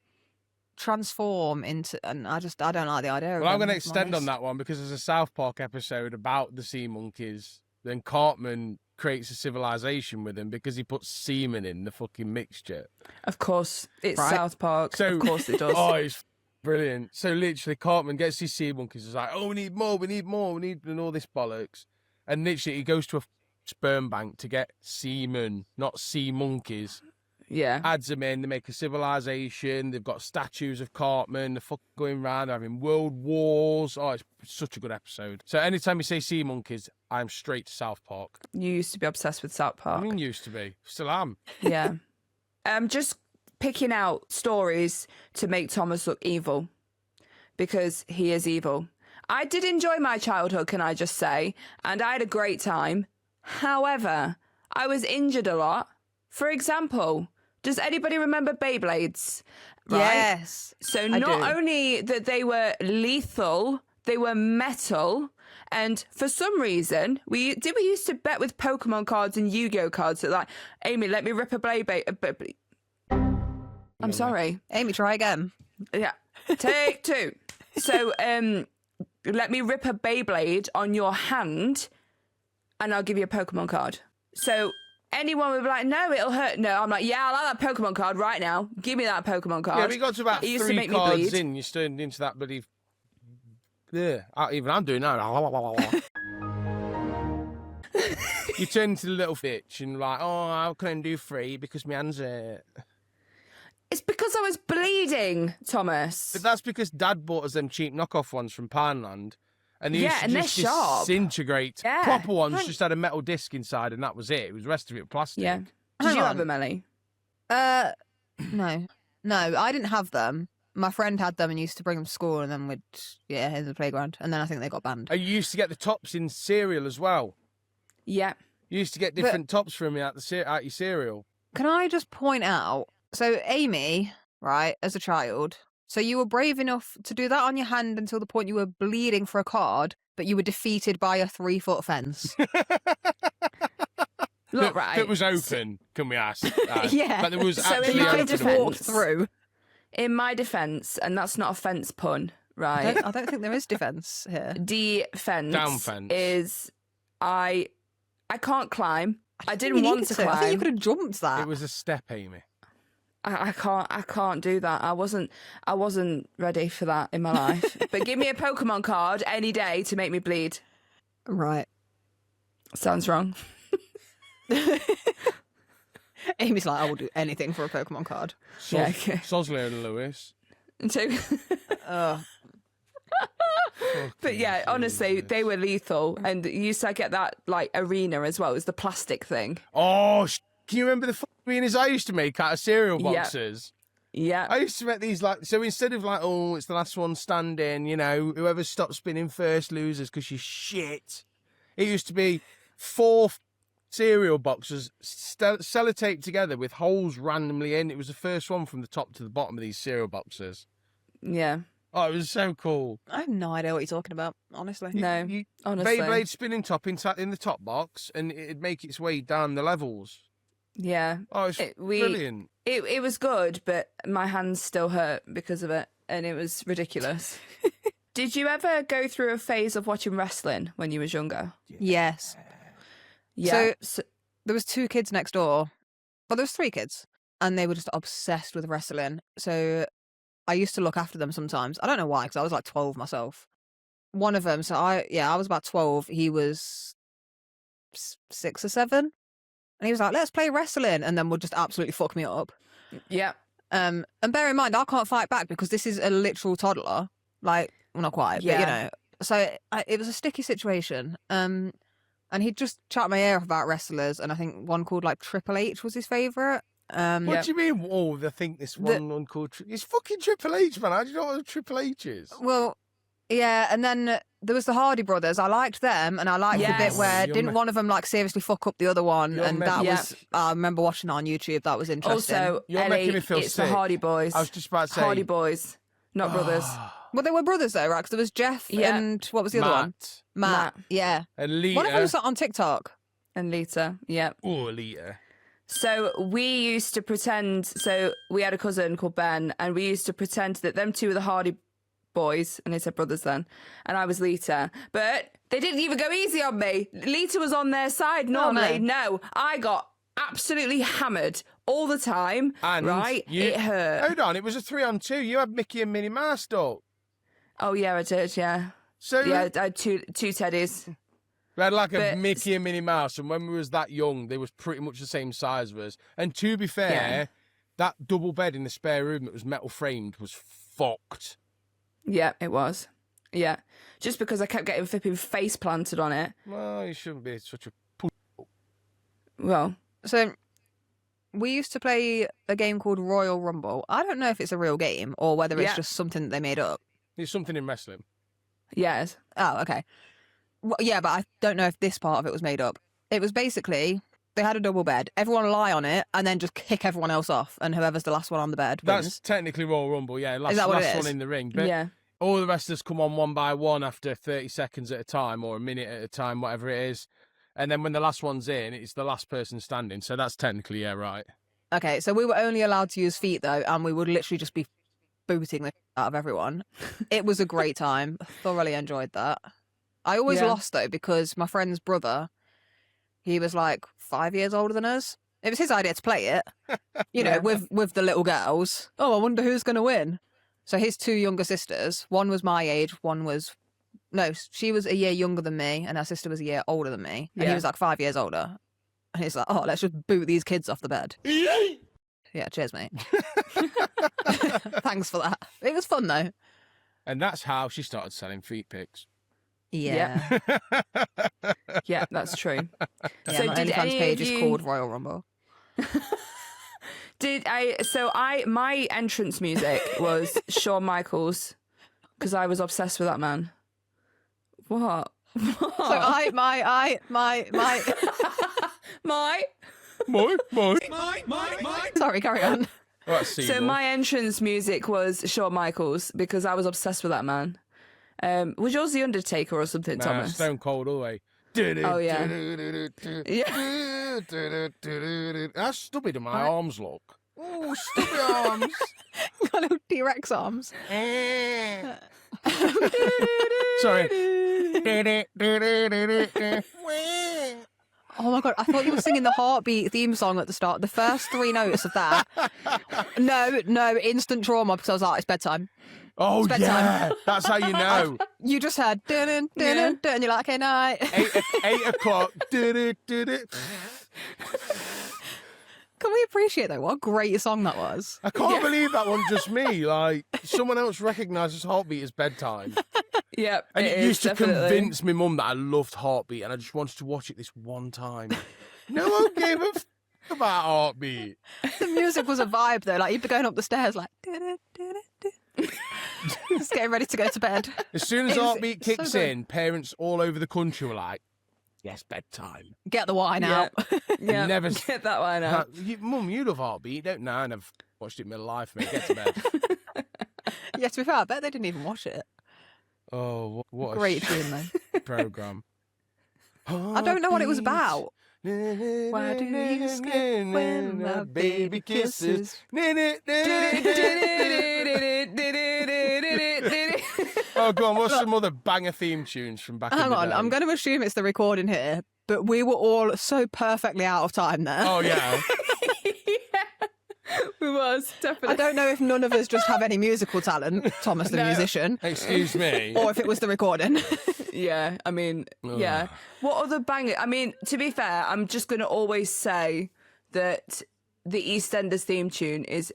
transform into, and I don't like the idea of Well, I'm them, going to if I'm extend on honest. that one because there's a South Park episode about the sea monkeys. Then Cartman creates a civilization with him because he puts semen in the fucking mixture. Of course, it's Right. South Park. So, of course it does. Oh, it's brilliant. So literally, Cartman gets these sea monkeys. It's like, oh, we need more, and all this bollocks. And literally, he goes to a sperm bank to get semen, not sea monkeys. Yeah. Adds them in. They make a civilization. They've got statues of Cartman. They're fucking going around. They're having world wars. Oh, it's such a good episode. So anytime you say sea monkeys, I'm straight to South Park. You used to be obsessed with South Park. I mean, used to be. Still am. Yeah. Just picking out stories to make Thomas look evil because he is evil. I did enjoy my childhood, can I just say, and I had a great time. However, I was injured a lot. For example, does anybody remember Beyblades? Right? Yes. So I not do. only that they were lethal, they were metal. And for some reason, we used to bet with Pokemon cards and Yu-Gi-Oh cards that like, Amy, let me rip a Beyblade. I'm sorry. Amy, try again. Yeah. Take two. So, let me rip a Beyblade on your hand and I'll give you a Pokemon card. So anyone would be like, no, it'll hurt. No, I'm like, yeah, I like that Pokemon card right now. Give me that Pokemon card. Yeah, we got to about It used to 3 make me cards bleed. in. You turned into that bloody. Yeah, even I'm doing that. You turn into the little bitch and like, oh, how can I do 3 because my hands hurt. It's because I was bleeding, Thomas. But that's because Dad bought us them cheap knockoff ones from Pineland. And they Yeah, used to and they're just sharp. disintegrate. Yeah. Proper ones Thank- just had a metal disc inside and that was it. It was the rest of it plastic. Yeah. Did Hang you on. have a Melly? No, I didn't have them. My friend had them and used to bring them to school, and then we'd in the playground, and then I think they got banned. And you used to get the tops in cereal as well. Yeah. You used to get different tops from out your cereal. Can I just point out? So Amy, right, as a child, so you were brave enough to do that on your hand until the point you were bleeding for a card, but you were defeated by a 3-foot fence. Look, right. That was open, can we ask? Yeah. But there was So in actually you my could have just open. walked through. In my defence, and that's not a fence pun, right? I don't think there is defence here. Defence Down fence. is I can't climb. I think didn't you want needed to I think you climb. could have jumped that. It was a step, Amy. I can't do that. I wasn't ready for that in my life. But give me a Pokemon card any day to make me bleed. Right. Sounds wrong. Amy's like, I will do anything for a Pokemon card. Yeah, okay. Sosler and Lewis. So, Ugh. but yeah, honestly, they were lethal, and you used to get that like arena as well. It was the plastic thing. Oh, can you remember the arenas I used to make out of cereal Yeah. boxes? Yeah, I used to make these like, so instead of like, oh, it's the last one standing, you know, whoever stops spinning first loses because you're shit. It used to be 4 cereal boxes sellotaped together with holes randomly in. It was the first one from the top to the bottom of these cereal boxes. yeah. Oh, it was so cool. I have no idea what you're talking about, honestly. No, You, honestly, Beyblade spinning top in the top box, and it'd make its way down the levels. yeah. Oh, it's brilliant. It was good, but my hands still hurt because of it, and it was ridiculous. Did you ever go through a phase of watching wrestling when you was younger? Yes. Yeah. So there was 2 kids next door. Well, there was 3 kids, and they were just obsessed with wrestling. So I used to look after them sometimes. I don't know why, because I was like 12 myself. One of them, so I was about 12. He was 6 or 7, and he was like, "Let's play wrestling," and then would just absolutely fuck me up. yeah. And bear in mind, I can't fight back because this is a literal toddler. Like, well, not quite, but you Yeah. know. So it was a sticky situation. And he'd just chat my ear off about wrestlers, and I think one called like Triple H was his favourite. What Yeah. do you mean? Oh, they think this one called it's fucking Triple H, man. How do you know what Triple H is? Well, yeah, and then there was the Hardy Brothers. I liked them, and I liked the bit Yes. where You're didn't me- one of them like seriously fuck up the other one, You're and me- that Yeah. was I remember watching it on YouTube. That was interesting. Also, You're Ellie, making me feel it's sick. the Hardy Boys. I was just about to say Hardy Boys, not brothers. Well, they were brothers though, right? Because there was Jeff Yeah. and what was the other one? Matt. Matt. Yeah. And Lita. One of them's on TikTok. And Lita, yeah. Oh, Lita. So we used to pretend. So we had a cousin called Ben, and we used to pretend that them two were the Hardy boys, and they said brothers then, and I was Lita. But they didn't even go easy on me. Lita was on their side normally. No, I got absolutely hammered all the time. And right, it hurt. Hold on, it was a 3-on-2. You had Mickey and Minnie Mouse, though. Oh yeah, I did. Yeah, So yeah, I had two teddies. we had like a But- Mickey and Minnie Mouse, and when we was that young, they was pretty much the same size as us. And to be fair, Yeah. that double bed in the spare room that was metal framed was fucked. Yeah, it was. Yeah, just because I kept getting flipping face planted on it. Well, you shouldn't be such a... Well, So we used to play a game called Royal Rumble. I don't know if it's a real game or whether it's Yeah. just something that they made up. There's something in wrestling. yes. Oh, okay. Well, yeah, but I don't know if this part of it was made up. It was basically they had a double bed. Everyone lie on it and then just kick everyone else off, and whoever's the last one on the bed wins. That's technically Royal Rumble, yeah. Last, that what it last is? one in the ring. But Yeah. all the wrestlers come on one by one after 30 seconds at a time or a minute at a time, whatever it is. And then when the last one's in, it's the last person standing. So that's technically, yeah, right. Okay, so we were only allowed to use feet though, and we would literally just be booting the out of everyone. It was a great time. Thoroughly enjoyed that. I always Yeah. lost though because my friend's brother, he was like 5 years older than us. It was his idea to play it, you know, Yeah. with the little girls. Oh, I wonder who's going to win. So his two younger sisters, one was my age, one was she was a year younger than me, and her sister was a year older than me, and he Yeah. was like 5 years older. And he's like, oh, let's just boot these kids off the bed. Yeah, cheers, mate. Thanks for that. It was fun though. And that's how she started selling feet pics. Yeah. Yeah, that's true. Yeah, So my did OnlyFans any page of is you- called Royal Rumble. My entrance music was Shawn Michaels because I was obsessed with that man. What? So my My. sorry, carry on. Oh, that's So Seagull. my entrance music was Shawn Michaels because I was obsessed with that man. Was yours The Undertaker or something, Nah, Thomas? Stone Cold all the way. Oh, yeah. How stubby do my arms look? Oh, stubby arms. Got little T-Rex arms. Sorry. Oh my god, I thought you were singing the Heartbeat theme song at the start. The first three notes of that. No, instant trauma because I was like, it's bedtime. Oh, It's yeah. That's how you know. You just heard dun dun dun dun, and you're like, okay, night. 8 o'clock. Can we appreciate though what a great song that was? I can't believe that wasn't just me. Like, someone else recognises Heartbeat as bedtime. Yep. And it is, used to definitely. convince my mum that I loved Heartbeat and I just wanted to watch it this one time. No one gave a f about Heartbeat. The music was a vibe though. Like you'd be going up the stairs like dun, dun, dun, dun. Just getting ready to go to bed. As soon as It was Heartbeat so kicks good. in, parents all over the country were like, yes, bedtime. Get the wine Yeah. out. Yeah. Never- Get that one out. Mum, you love Heartbeat. You don't know, and I've watched it in my life, mate. Get to bed. Yeah, to be fair, I bet they didn't even watch it. Oh, what a Great tune though. program. I don't know what it was about. Why do you skip when my baby kisses? Oh, go on. What's some other banger theme tunes from back in Hang the on, day? I'm going to assume it's the recording here, but we were all so perfectly out of time there. Oh, yeah. We was I definitely. don't know if none of us just have any musical talent, Thomas the No. musician, Excuse me. or if it was the recording. Yeah, I mean, yeah. What other banger? I mean, to be fair, I'm just going to always say that the EastEnders theme tune is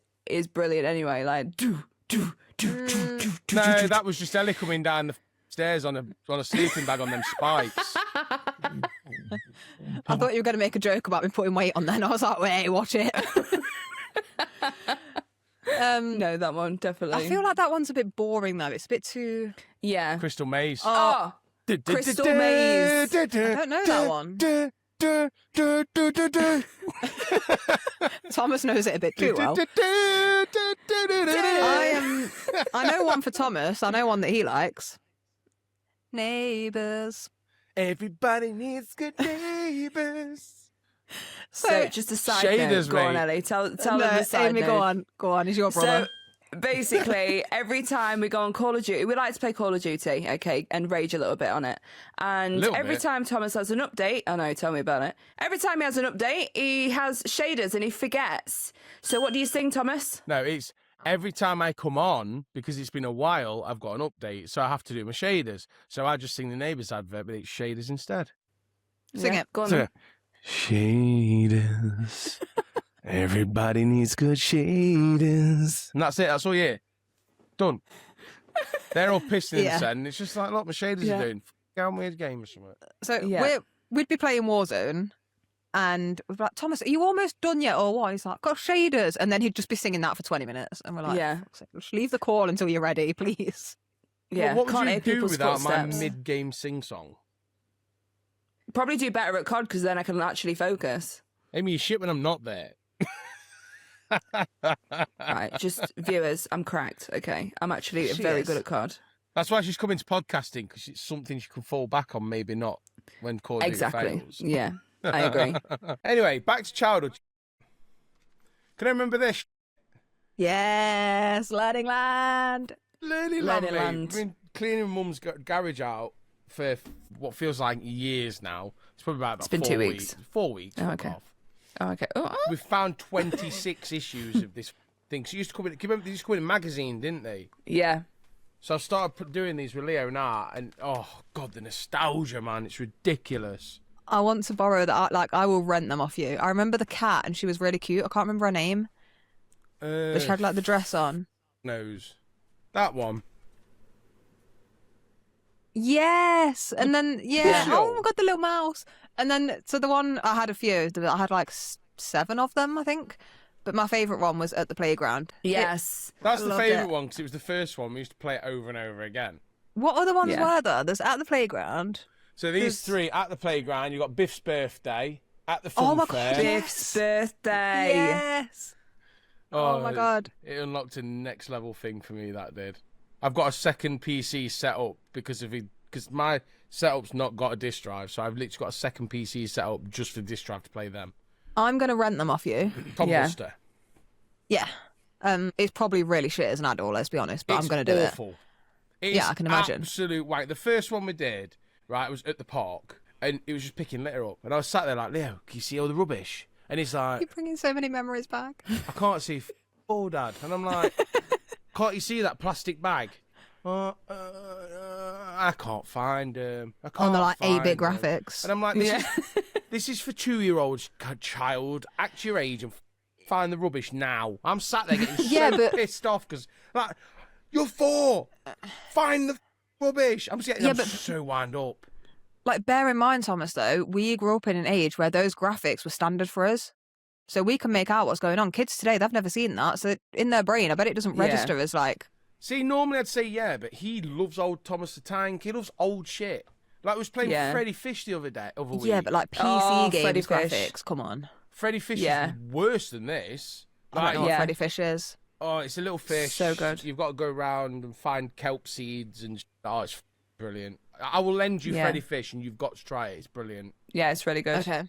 brilliant anyway. Like, do. No, that was just Ellie coming down the stairs on a sleeping bag on them spikes. I thought you were going to make a joke about me putting weight on then. I was like, wait, watch it. No, that one, definitely. I feel like that one's a bit boring though. It's a bit too... Yeah. Crystal Maze. Oh, Crystal Maze. I don't know that one. Thomas knows it a bit too well. I know one for Thomas. I know one that he likes. Neighbours. Everybody needs good neighbors. So just a side Shaders, note. Go on, mate. Ellie. Tell No, them the side Amy, note. go on. It's your brother. So basically, every time we go on Call of Duty, we like to play Call of Duty, okay, and rage a little bit on it. And Little every bit? time Thomas has an update, I know, tell me about it. Every time he has an update, he has shaders and he forgets. So what do you sing, Thomas? No, it's every time I come on, because it's been a while, I've got an update, so I have to do my shaders. So I just sing the Neighbours advert, but it's shaders instead. Sing it. Go on. So, then. shaders. Everybody needs good shaders. And that's it. That's all you hear. Done. They're all pissing in the sun. It's just like, look, my shaders Yeah. are doing. Go on weird game or something. So Yeah. we'd be playing Warzone, and we'd be like, Thomas, are you almost done yet or what? He's like, got shaders. And then he'd just be singing that for 20 minutes. And we're like, Yeah. "Fuck's sake, just leave the call until you're ready, please. Yeah, What can't would hear you do people's without my footsteps. mid-game sing-song? Probably do better at COD because then I can actually focus. Amy, you shit when I'm not there. Right, just viewers, I'm cracked. Okay, I'm actually She very is. good at COD. That's why she's coming to podcasting, because it's something she can fall back on, maybe not when Call of Duty Exactly. fails. Yeah, I agree. Anyway, back to childhood. Can I remember this? Yes, Learning Land. Learning Learning Land, mate. Land. I've been cleaning mum's garage out for what feels like years now. It's probably about It's been 4 2 weeks. weeks. 4 weeks. Oh, fuck okay. off. Oh, okay. Oh, We found 26 issues of this thing. So it used to come in, remember, they used to come in a magazine, didn't they? yeah. So I started doing these with Leo and Art, and oh god, the nostalgia, man, it's ridiculous. I want to borrow that. Like, I will rent them off you. I remember the cat, and she was really cute. I can't remember her name, but she had like the dress on. Nose, that one. Yes, and then yeah. Pussy. Oh my god, the little mouse. And then so the one I had a few. I had like 7 of them, I think. But my favourite one was at the playground. Yes. That's the Loved favourite it. one because it was the first one. We used to play it over and over again. What other ones Yeah. were there? There's at the playground. So these There's- 3 at the playground. You got Biff's birthday at the fun Oh my God, fair. yeah. Biff's birthday. Yes. Oh my god. It unlocked a next level thing for me. That did. I've got a second PC set up because my setup's not got a disk drive, so I've literally got a second PC set up just for disk drive to play them. I'm gonna rent them off you. Tom Yeah. Buster. Yeah. It's probably really shit as an adult, let's be honest, but It's I'm gonna do it. awful. It's Yeah, I can imagine. Absolute wank. The first one we did, right, was at the park, and it was just picking litter up, and I was sat there like, Leo, can you see all the rubbish? And he's like, You're bringing so many memories back. I can't see all, Dad. And I'm like, can't you see that plastic bag? I can't find them. I can't On the like find 8-bit 'em." graphics. And I'm like, this is for 2-year-olds, child. Act your age and find the rubbish now. I'm sat there getting Yeah, so but- pissed off because, like, you're 4. Find the rubbish. I'm just getting Yeah, I'm but- so wound up. Like, bear in mind, Thomas, though, we grew up in an age where those graphics were standard for us. So we can make out what's going on. Kids today, they've never seen that. So in their brain, I bet it doesn't Yeah. register as like, See, normally I'd say yeah, but he loves old Thomas the Tank. He loves old shit. Like, I was playing Yeah. Freddy Fish the other week. yeah, but like PC Oh, games Freddy Fish. graphics, come on. Freddy Fish Yeah. is worse than this. I don't know what Yeah. Freddy Fish is. Oh, it's a little fish. So good. You've got to go around and find kelp seeds and oh, it's brilliant. I will lend you Yeah. Freddy Fish and you've got to try it. It's brilliant. Yeah, it's really good. Okay.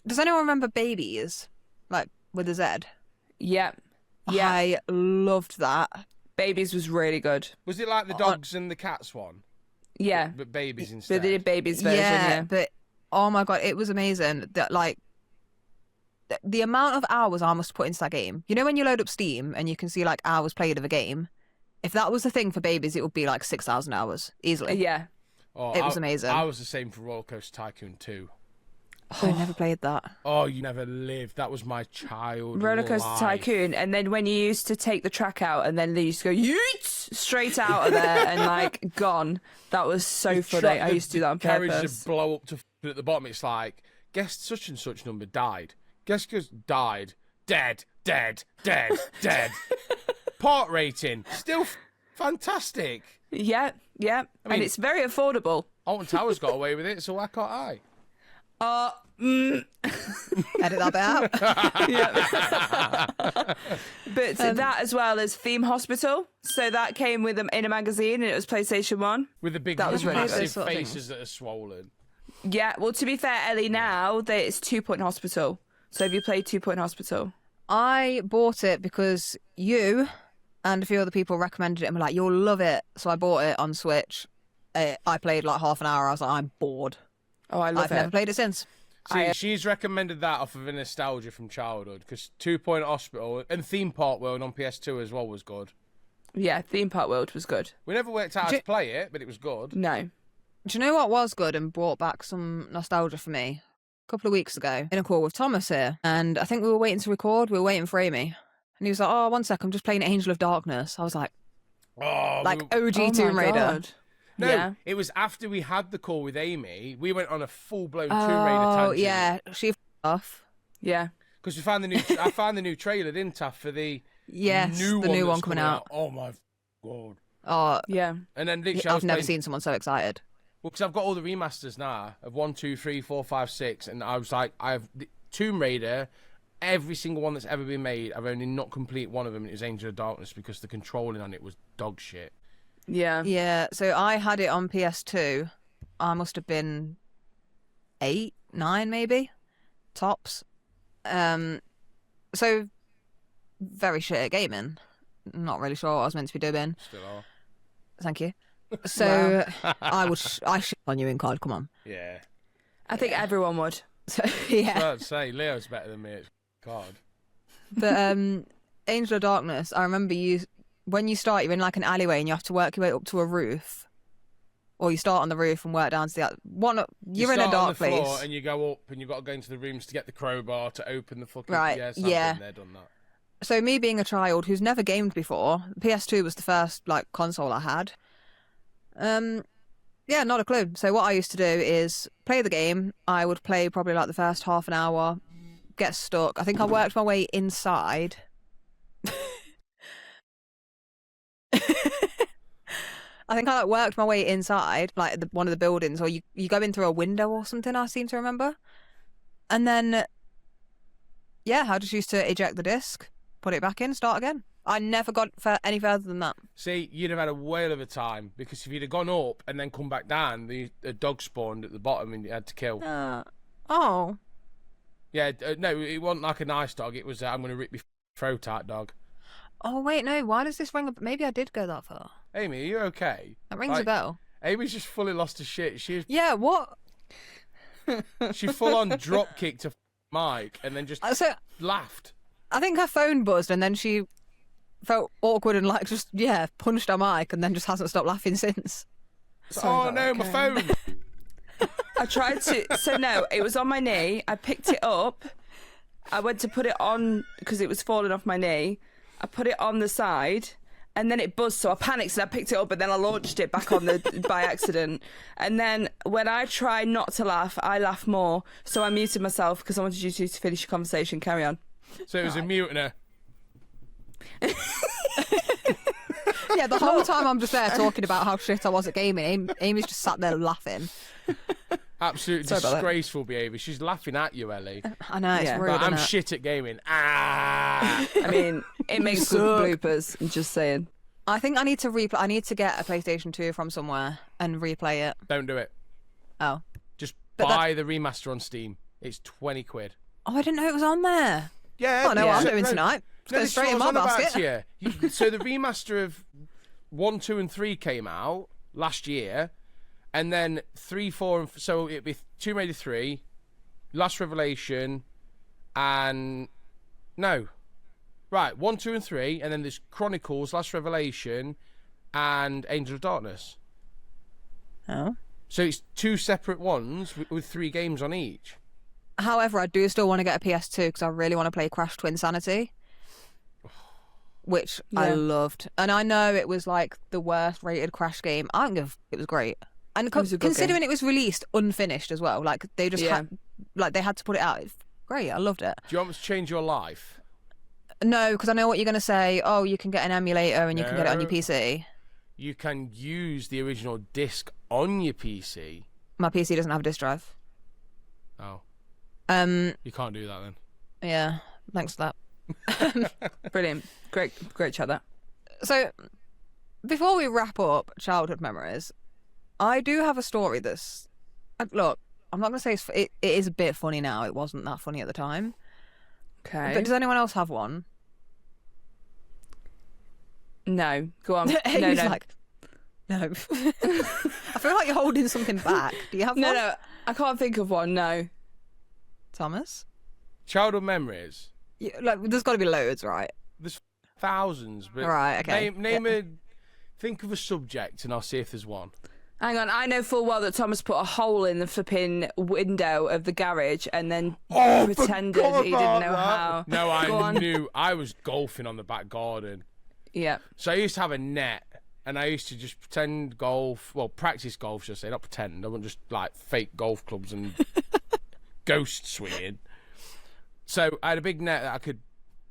Does anyone remember Babies? Like, with a Z? Yeah. Yeah. I loved that. Babies was really good. Was it like the dogs and the cats one? Yeah. But babies But instead. they did babies version, yeah. But oh my god, it was amazing. That like the amount of hours I must put into that game. You know when you load up Steam and you can see like hours played of a game? If that was the thing for babies, it would be like 6,000 hours easily. Yeah. Oh, It was amazing. I was the same for Roller Coaster Tycoon 2. Oh, I never played that. Oh, you never lived. That was my child. Roller Coaster life. Tycoon, and then when you used to take the track out, and then they used to go yeet straight out of there and like gone. That was so funny. I used to do that on carriage purpose. to blow up to at the bottom. It's like guess such and such number died. Guess who's died. Dead. Dead. Dead. Dead. Part rating still fantastic. Yeah, yeah, mean- and it's very affordable. Alton Towers got away with it, so why can't I? Edit that bit out. But that as well as Theme Hospital. So that came with them in a magazine, and it was PlayStation 1. With the big That was really good. massive Those sort of faces things. that are swollen. Yeah, well, to be fair, Ellie, now that it's 2 Point Hospital. So have you played 2 Point Hospital? I bought it because you and a few other people recommended it and were like, you'll love it. So I bought it on Switch. I played like half an hour. I was like, I'm bored. Oh, I love I've it. never played it since. See, she's recommended that off of a nostalgia from childhood because 2 Point Hospital and Theme Park World on PS2 as well was good. Yeah, Theme Park World was good. We never worked out how to play it, but it was good. No. Do you know what was good and brought back some nostalgia for me? A couple of weeks ago, in a call with Thomas here, and I think we were waiting to record. We were waiting for Amy, and he was like, "Oh, one sec, I'm just playing Angel of Darkness." I was like, Oh, "Like we were- OG Oh Tomb my Raider." God. No, Yeah. it was after we had the call with Amy. We went on a full-blown Tomb Raider Oh tangent. yeah, she off. Yeah. Because we found the new. I found the new trailer, didn't I, for the Yes, new the one new that's one coming out. Oh my god! Oh, Yeah. And then literally, I I've was never playing- seen someone so excited. Well, because I've got all the remasters now of 1, 2, 3, 4, 5, 6, and I was like, I have the Tomb Raider, every single one that's ever been made. I've only not complete one of them. It was Angel of Darkness because the controlling on it was dog shit. Yeah. Yeah, so I had it on PS2. I must have been 8, 9 maybe, tops. So very shit at gaming. Not really sure what I was meant to be doing. Still are. Thank you. So I shit on you in COD. Come on. Yeah. I think everyone would. So yeah, I'd say Leo's better than me. It's God. but Angel of Darkness. I remember when you start, you're in like an alleyway and you have to work your way up to a roof, or you start on the roof and work down to the one. You're in a start on dark the floor place. and you go up and you've got to go into the rooms to get the crowbar to open the fucking. Right, Yes, yeah. I've been there, done that. So me being a child who's never gamed before, PS2 was the first like console I had. Yeah, not a clue. So what I used to do is play the game. I would play probably like the first half an hour, get stuck. I think I worked my way inside. I think I like worked my way inside, like one of the buildings, or you go in through a window or something. I seem to remember, and then yeah, I just used to eject the disc, put it back in, start again. I never got any further than that. See, you'd have had a whale of a time because if you'd have gone up and then come back down, the dog spawned at the bottom and you had to kill. Oh, Yeah, no, it wasn't like a nice dog. It was I'm going to rip your throat out dog. oh wait, no. Why does this ring? Maybe I did go that far. Amy, are you okay? That rings a bell. Amy's just fully lost her shit. Yeah, what? She full on drop kicked her Mike and then just So laughed. I think her phone buzzed, and then she felt awkward and like just punched her mic, and then just hasn't stopped laughing since. Oh no, my phone! I tried to. So no, it was on my knee. I picked it up. I went to put it on because it was falling off my knee. I put it on the side, and then it buzzed. So I panicked and I picked it up, and then I launched it back on the by accident. And then when I try not to laugh, I laugh more. So I muted myself because I wanted you two to finish your conversation. Carry on. So it was a mutiner. Yeah, the whole time I'm just there talking about how shit I was at gaming. Amy's just sat there laughing. Absolutely Sorry about that. disgraceful behaviour. She's laughing at you, Ellie. I know, it's Yeah. rude. Like, I'm isn't it? shit at gaming. Ah! I mean, it makes good suck. bloopers. I'm just saying. I think I need to replay. I need to get a PlayStation 2 from somewhere and replay it. Don't do it. Oh. Just But buy the remaster on Steam. It's 20 quid. Oh, I didn't know it was on there. Yeah. Oh, no, what I'm doing tonight. It's going this is straight in what I my was on about basket. to you. So the remaster of 1, 2, and 3 came out last year, and then 3, 4, and so it'd be Tomb Raider 3, Last Revelation, and no, right, 1, 2, and 3, and then there's Chronicles, Last Revelation, and Angel of Darkness. Oh. So it's 2 separate ones with 3 games on each. However, I do still want to get a PS2 because I really want to play Crash Twinsanity, which I Yeah. loved. And I know it was like the worst rated Crash game. I don't give. It was great. And was a good considering it was released unfinished as well, like they just Yeah. had, like they had to put it out. It's great. I loved it. Do you want me to change your life? No, because I know what you're going to say. Oh, you can get an emulator and you can get it on your No. PC. You can use the original disc on your PC. My PC doesn't have a disk drive. Oh, Um, you can't do that then. yeah. Thanks for that. Brilliant. Great chat, that. So, before we wrap up childhood memories, I do have a story that's... Look, I'm not gonna say it is a bit funny now. It wasn't that funny at the time. Okay. But does anyone else have one? No. Go on. Amy's no. like, no. I feel like you're holding something back. Do you have No, one? no. I can't think of one. No. Thomas? Childhood memories. Yeah, like, there's got to be loads, right? There's thousands, but Right, okay. name a. Think of a subject, and I'll see if there's one. Hang on. I know full well that Thomas put a hole in the flipping window of the garage and then pretended forgot he didn't about know that. how. No, Go I on. knew. I was golfing on the back garden. Yeah. So I used to have a net, and I used to just pretend golf. Well, practice golf, should I say? Not pretend. I wouldn't just like fake golf clubs and ghost swinging. So I had a big net that I could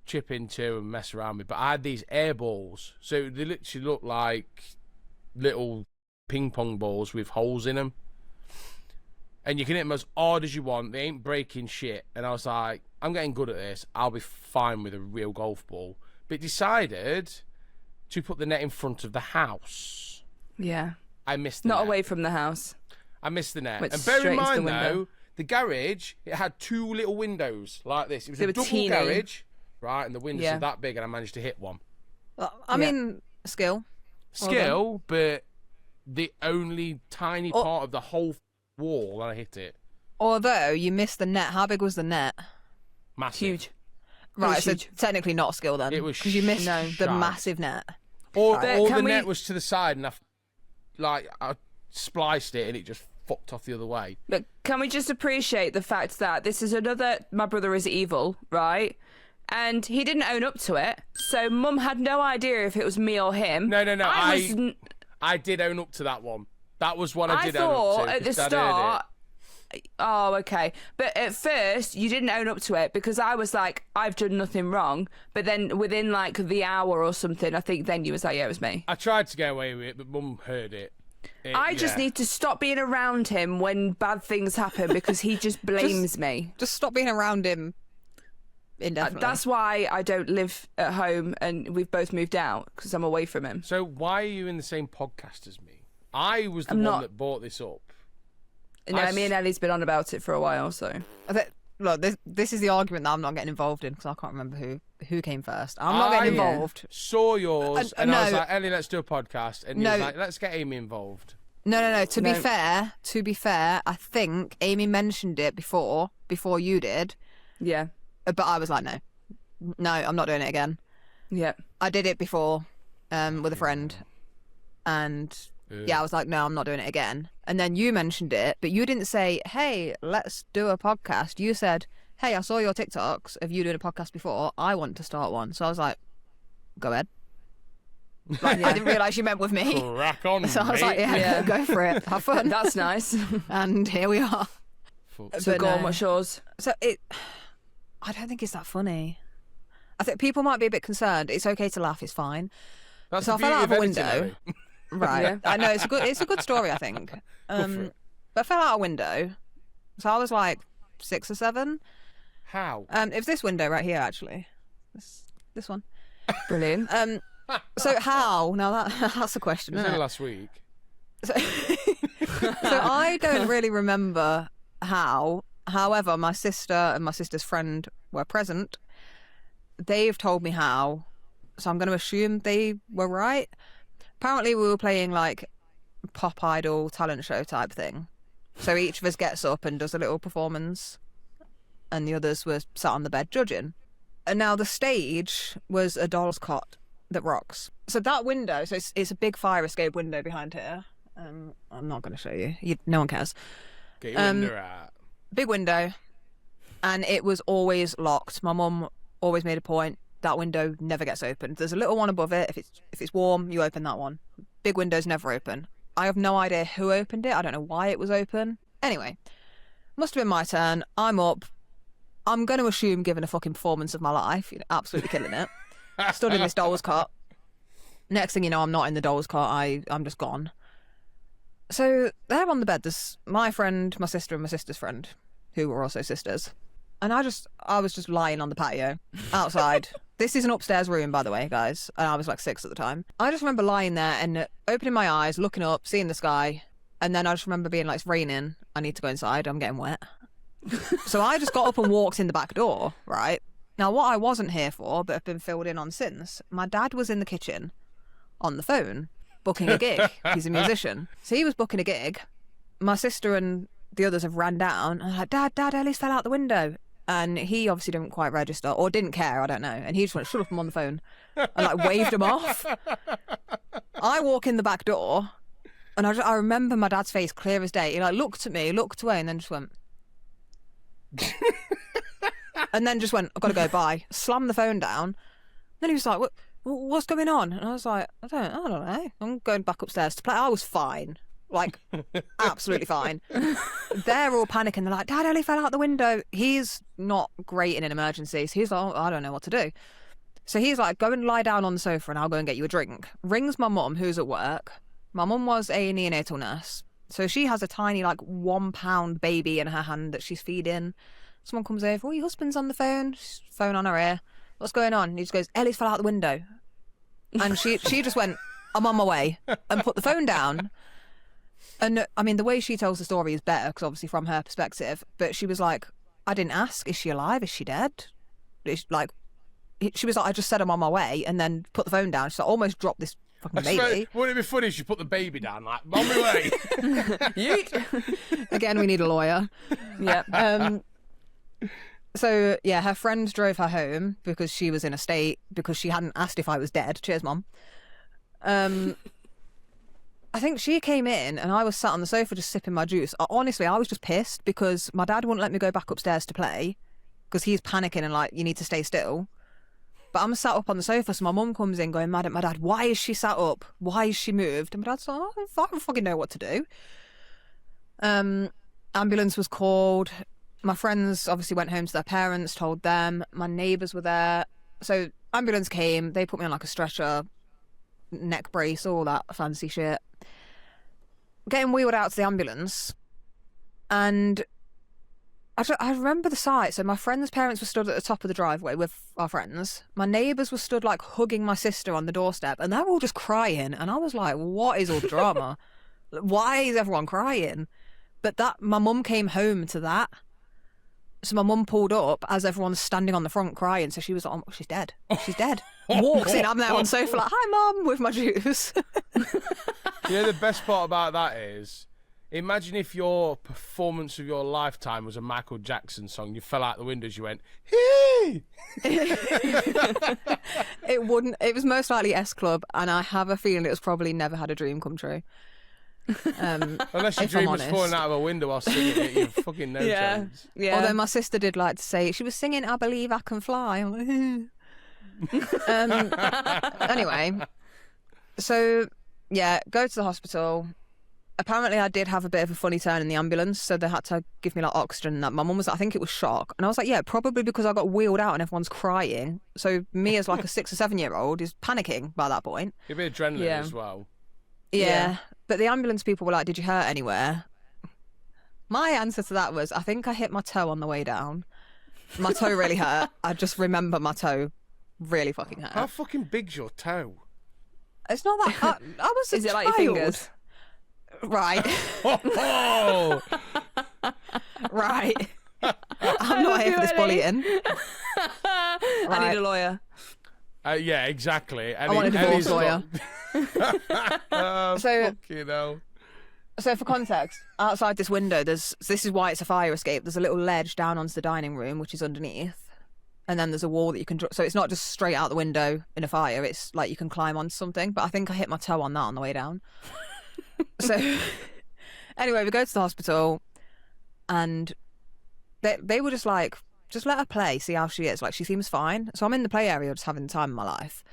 chip into and mess around with. But I had these air balls, so they literally looked like little ping pong balls with holes in them. And you can hit them as hard as you want. They ain't breaking shit. And I was like, I'm getting good at this. I'll be fine with a real golf ball. But decided to put the net in front of the house. Yeah. I missed the Not net. away from the house. I missed the net. Went And bear straight in into the mind, window. though, the garage, it had two little windows like this. It was They a were double teeny. garage, right? And the windows Yeah. were that big, and I managed to hit one. Well, I Yeah. mean, skill. Well Skill, but the only tiny Oh. part of the whole wall, and I hit it. Although you missed the net. How big was the net? Massive. Huge. Right, was so huge. technically not skill then. It was because you missed No. the shite. massive net. Or But the can we- net was to the side, and I spliced it, and it just fucked off the other way. But can we just appreciate the fact that this is another my brother is evil, right? And he didn't own up to it. So mum had no idea if it was me or him. No. was I did own up to that one. That was one I I did own up thought to. at the 'cause Dad heard it. start. Oh, okay. But at first, you didn't own up to it because I was like, I've done nothing wrong. But then within like the hour or something, I think then you was like, yeah, it was me. I tried to get away with it, but Mum heard it. I just need to stop being around him when bad things happen because he just blames me. Just stop being around him indefinitely. That's why I don't live at home and we've both moved out because I'm away from him. So why are you in the same podcast as me? I was the I'm one not- that brought this up. No, me and Ellie's been on about it for a while, so. Look, this is the argument that I'm not getting involved in because I can't remember who came first. I'm not getting involved. Saw yours, and I was no. like, Ellie, let's do a podcast. And you No. was like, let's get Amy involved. No. To be No. fair, I think Amy mentioned it before you did, Yeah. but I was like, no, I'm not doing it again. Yeah. I did it before, with a friend, and yeah, I was like, no, I'm not doing it again. And then you mentioned it, but you didn't say, hey, let's do a podcast. You said, hey, I saw your TikToks of you doing a podcast before. I want to start one. So I was like, go ahead. Like, I didn't realise you meant with me. Crack on, So I was mate. like, yeah, go for it. Have fun. That's nice. And here we are. Fuck. So But go on, no. what's yours? So I don't think it's that funny. I think people might be a bit concerned. It's okay to laugh. It's fine. That's So the I fell beauty out of a editing, window. Ellie. Right. Yeah. I know it's a good story, I think. it. But I fell out a window. So I was like 6 or 7. How? It was this window right here, actually. This one. Brilliant. So how? Now that's the question, It was isn't only it? last week. So, so I don't really remember how. However, my sister and my sister's friend were present. They've told me how. So I'm going to assume they were right. Apparently we were playing like pop idol talent show type thing. So each of us gets up and does a little performance and the others were sat on the bed judging. And now the stage was a doll's cot that rocks. So that window, so it's a big fire escape window behind here. I'm not going to show you. No one cares. Get your window out. Big window. And it was always locked. My mum always made a point. That window never gets opened. There's a little one above it. If it's warm, you open that one. Big windows never open. I have no idea who opened it. I don't know why it was open. Anyway, must have been my turn. I'm up. I'm going to assume giving a fucking performance of my life. Absolutely killing it. Stood in this doll's cot. Next thing you know, I'm not in the doll's cot. I'm just gone. So there on the bed, there's my friend, my sister, and my sister's friend, who were also sisters. And I was just lying on the patio outside. This is an upstairs room, by the way, guys. And I was like 6 at the time. I just remember lying there and opening my eyes, looking up, seeing the sky, And then I just remember being like, it's raining. I need to go inside. I'm getting wet. So I just got up and walked in the back door, right? Now, what I wasn't here for, but have been filled in on since, my dad was in the kitchen on the phone booking a gig. He's a musician. So he was booking a gig. My sister and the others have ran down. And I'm like, Dad, Ellie's fell out the window. And he obviously didn't quite register or didn't care, I don't know. And he just went, shut up, I'm on the phone. And like waved him off. I walk in the back door and I remember my dad's face clear as day. He like looked at me, looked away and then just went. And then just went, I've got to go, bye. Slammed the phone down. Then he was like, what's going on? And I was like, I don't know. I'm going back upstairs to play. I was fine. Like, absolutely fine. They're all panicking. They're like, Dad only fell out the window. He's not great in an emergency. So he's like, oh, I don't know what to do. So he's like, go and lie down on the sofa and I'll go and get you a drink. Rings my mum, who's at work. My mum was a neonatal nurse. So she has a tiny, like, 1 pound baby in her hand that she's feeding. Someone comes over, oh, your husband's on the phone. Phone on her ear. What's going on? And he just goes, Ellie's fell out the window. And she just went, I'm on my way, and put the phone down. And I mean, the way she tells the story is better, because obviously from her perspective. But she was like, I didn't ask, is she alive? Is she dead? She was like, I just said I'm on my way, and then put the phone down. She like, almost dropped this fucking baby. Wouldn't it be funny if you put the baby down, like, on my way? Again, we need a lawyer. Yeah. So, yeah, her friend drove her home because she was in a state, because she hadn't asked if I was dead. Cheers, Mum. I think she came in and I was sat on the sofa just sipping my juice. Honestly, I was just pissed because my dad wouldn't let me go back upstairs to play because he's panicking and like, you need to stay still. But I'm sat up on the sofa, so my mum comes in going mad at my dad. Why is she sat up? Why is she moved? And my dad's like, oh, I don't fucking know what to do. Ambulance was called. My friends obviously went home to their parents, told them. My neighbours were there. So ambulance came. They put me on like a stretcher, neck brace, all that fancy shit. Getting wheeled out to the ambulance. And I remember the sight. So my friend's parents were stood at the top of the driveway with our friends. My neighbours were stood like hugging my sister on the doorstep. And they were all just crying. And I was like, what is all the drama? Why is everyone crying? But my mum came home to that. So my mum pulled up as everyone's standing on the front crying. So she was like, oh, she's dead. She's dead. Walks in, I'm there on the sofa like, hi, Mum, with my juice. You know, the best part about that is, imagine if your performance of your lifetime was a Michael Jackson song. You fell out the windows, you went, hey! It wouldn't. It was most likely S Club, and I have a feeling it was probably Never Had a Dream Come True. Unless your dream was falling out of a window while singing it, you've fucking no chance. Yeah. Although my sister did like to say, she was singing I Believe I Can Fly. I'm like, anyway, so yeah, go to the hospital. Apparently I did have a bit of a funny turn in the ambulance, so they had to give me like oxygen and that. My mum was like, I think it was shock. And I was like, yeah, probably because I got wheeled out and everyone's crying. So me as like a 6 or 7 year old is panicking by that point. It'd be adrenaline as well. Yeah. But the ambulance people were like, did you hurt anywhere? My answer to that was, I think I hit my toe on the way down. My toe really hurt. I just remember my toe really fucking hurt. How fucking big's your toe? It's not that. I was a Is it like child. your fingers? Right. Oh! Right. I'm not here for this bullying. I need a lawyer. Yeah, exactly. I want a divorce lawyer. So, fucking hell. So for context, outside this window, this is why it's a fire escape. There's a little ledge down onto the dining room, which is underneath. And then there's a wall that you can... So it's not just straight out the window in a fire. It's like you can climb onto something. But I think I hit my toe on that on the way down. So anyway, we go to the hospital and they were just like, just let her play, see how she is. Like, she seems fine. So I'm in the play area just having the time of my life.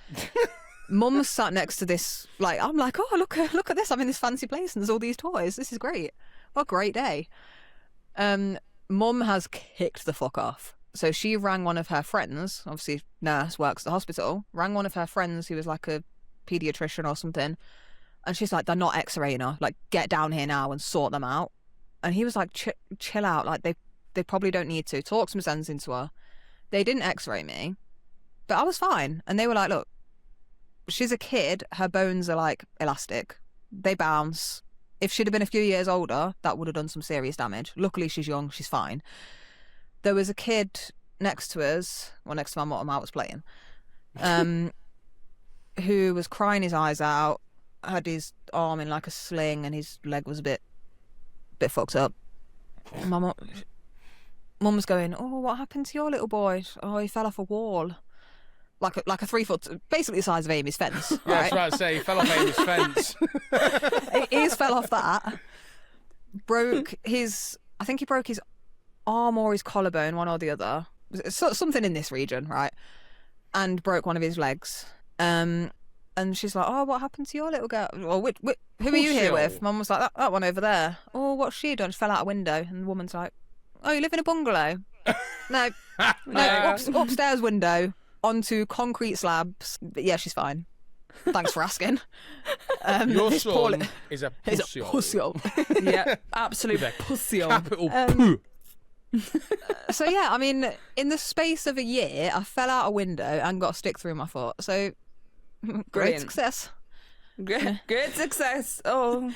Mum's sat next to this, like, I'm like, oh, look at this. I'm in this fancy place and there's all these toys. This is great. What a great day. Mum has kicked the fuck off. So she rang one of her friends, obviously nurse, works at the hospital, rang one of her friends who was like a paediatrician or something. And she's like, they're not x-raying her. Like, get down here now and sort them out. And he was like, chill out. Like, they probably don't need to. Talk some sense into her. They didn't x-ray me, but I was fine. And they were like, look, she's a kid. Her bones are like elastic. They bounce. if she'd have been a few years older, that would have done some serious damage. Luckily, she's young, she's fine. There was a kid next to us, well, next to my mum, I was playing, who was crying his eyes out, had his arm in like a sling, and his leg was a bit fucked up. My mum was going, "Oh, what happened to your little boy? Oh, he fell off a wall." Like a 3 foot, basically the size of Amy's fence. Yeah, I was Right? about to say, he fell off Amy's fence. He's fell off that. I think he broke his arm or his collarbone, one or the other. Something in this region, right? And broke one of his legs. And she's like, "Oh, what happened to your little girl? Or who are you here with?" Mum was like, that one over there. "Oh, what's she done? She fell out a window." And the woman's like, "Oh, you live in a bungalow?" No, upstairs window onto concrete slabs. But yeah, she's fine. Thanks for asking. Your this poor son li- is a He's pussy. a pussy. Yeah, absolute pussy. Capital poo. So yeah, I mean, in the space of a year, I fell out a window and got a stick through my foot. So great Brilliant. success. Great success. Oh.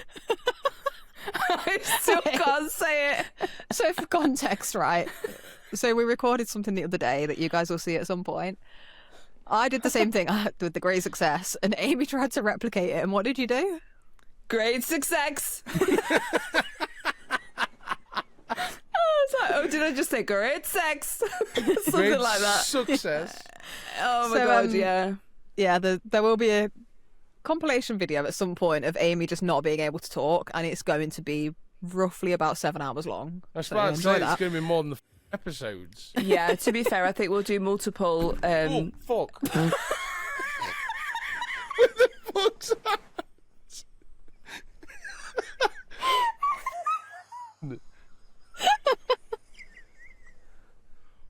I still can't say it. So for context, right? So we recorded something the other day that you guys will see at some point. I did the same thing with the great success, and Amy tried to replicate it. And what did you do? Great success. Oh, did I just say great sex? Something Great like that. Success. Oh my So, god, yeah. Yeah, there will be a compilation video at some point of Amy just not being able to talk, and it's going to be roughly about 7 hours long. I was So about to enjoy say it's that. going to be more than the episodes. Yeah, to be fair, I think we'll do multiple. Oh, fuck. What the fuck's that?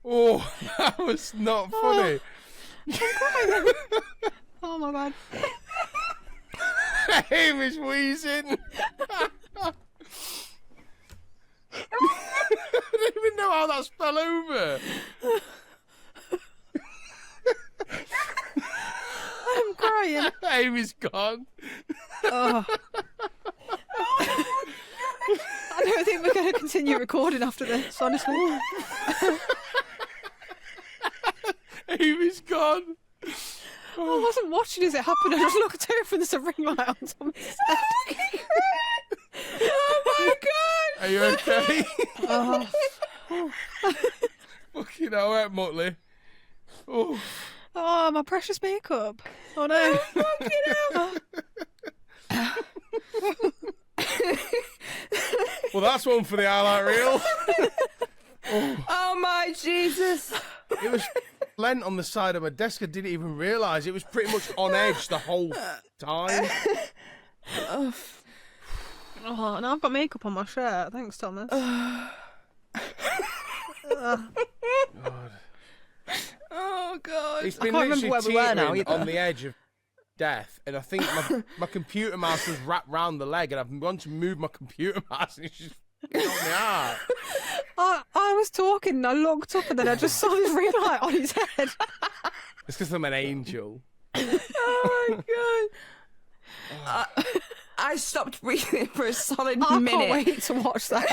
Oh, that was not funny. Oh my god. Amy's wheezing. I don't even know how that fell over. I'm crying. Amy's gone. Oh. I don't think we're going to continue recording after this, honestly. Amy's gone. I wasn't watching as it happened. I just looked over and there's a ring light on Tommy's head. Oh my god! Are you okay? Oh. Fucking hell, right, Muttley. Oh. Oh, my precious makeup. Oh no. Well, that's one for the highlight reel. Oh my Jesus! It was lent on the side of my desk. I didn't even realise. It was pretty much on edge the whole time. Oh, now I've got makeup on my shirt. Thanks, Thomas. Oh god! It's been can't remember literally where we were now teetering either. on the edge of death, and I think my computer mouse was wrapped round the leg, and I've gone to move my computer mouse, and it's just got me out. I was talking and I looked up and then I just saw this ring light on his head. It's because I'm an angel. Oh my god! I stopped breathing for a solid I minute. can't wait to watch that.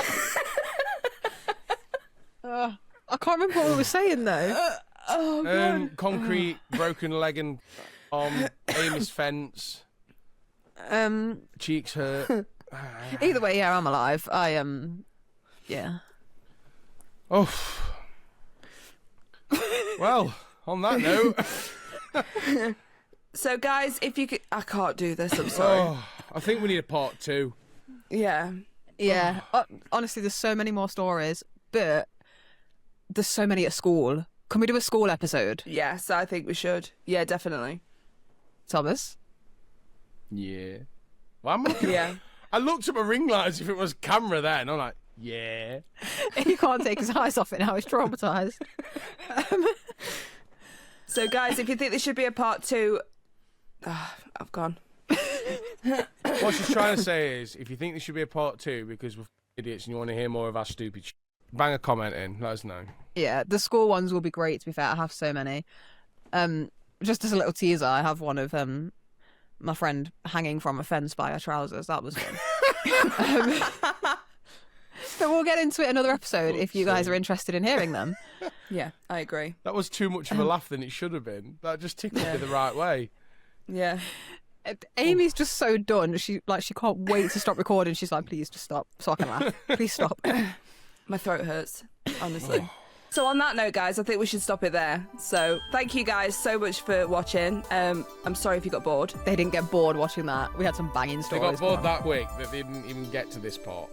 I can't remember what we were saying though. Oh god! Concrete, broken leg and Amy's fence, cheeks hurt. Either way, yeah, I'm alive. I yeah. Oh. Well, on that note. So, guys, if you could, I can't do this. I'm sorry. Oh, I think we need a part 2. Yeah. Yeah. Honestly, there's so many more stories, but there's so many at school. Can we do a school episode, Yes, I think we should. Yeah, definitely. Thomas? Yeah. Well, I'm looking. Yeah. I looked at my ring light as if it was camera there, and I'm like, yeah. He can't take his eyes off it now. He's traumatized. So, guys, if you think there should be a part 2, I've gone. What she's trying to say is, if you think there should be a part 2 because we're idiots and you want to hear more of our stupid shit, bang a comment in. Let us know. Yeah, the school ones will be great, to be fair. I have so many. Just as a little teaser, I have one of my friend hanging from a fence by her trousers. That was fun. But we'll get into it another episode if you guys are interested in hearing them. Yeah, I agree. That was too much of a laugh than it should have been. That just tickled me the right way. Yeah. Amy's just so done. She can't wait to stop recording. She's like, please just stop so I can laugh. Please stop. My throat hurts, honestly. So on that note, guys, I think we should stop it there. So thank you guys so much for watching. I'm sorry if you got bored. They didn't get bored watching that. We had some banging They stories. got bored that quick that they didn't even get to this part.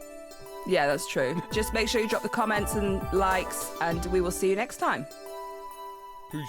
Yeah, that's true. Just make sure you drop the comments and likes, and we will see you next time. Peace.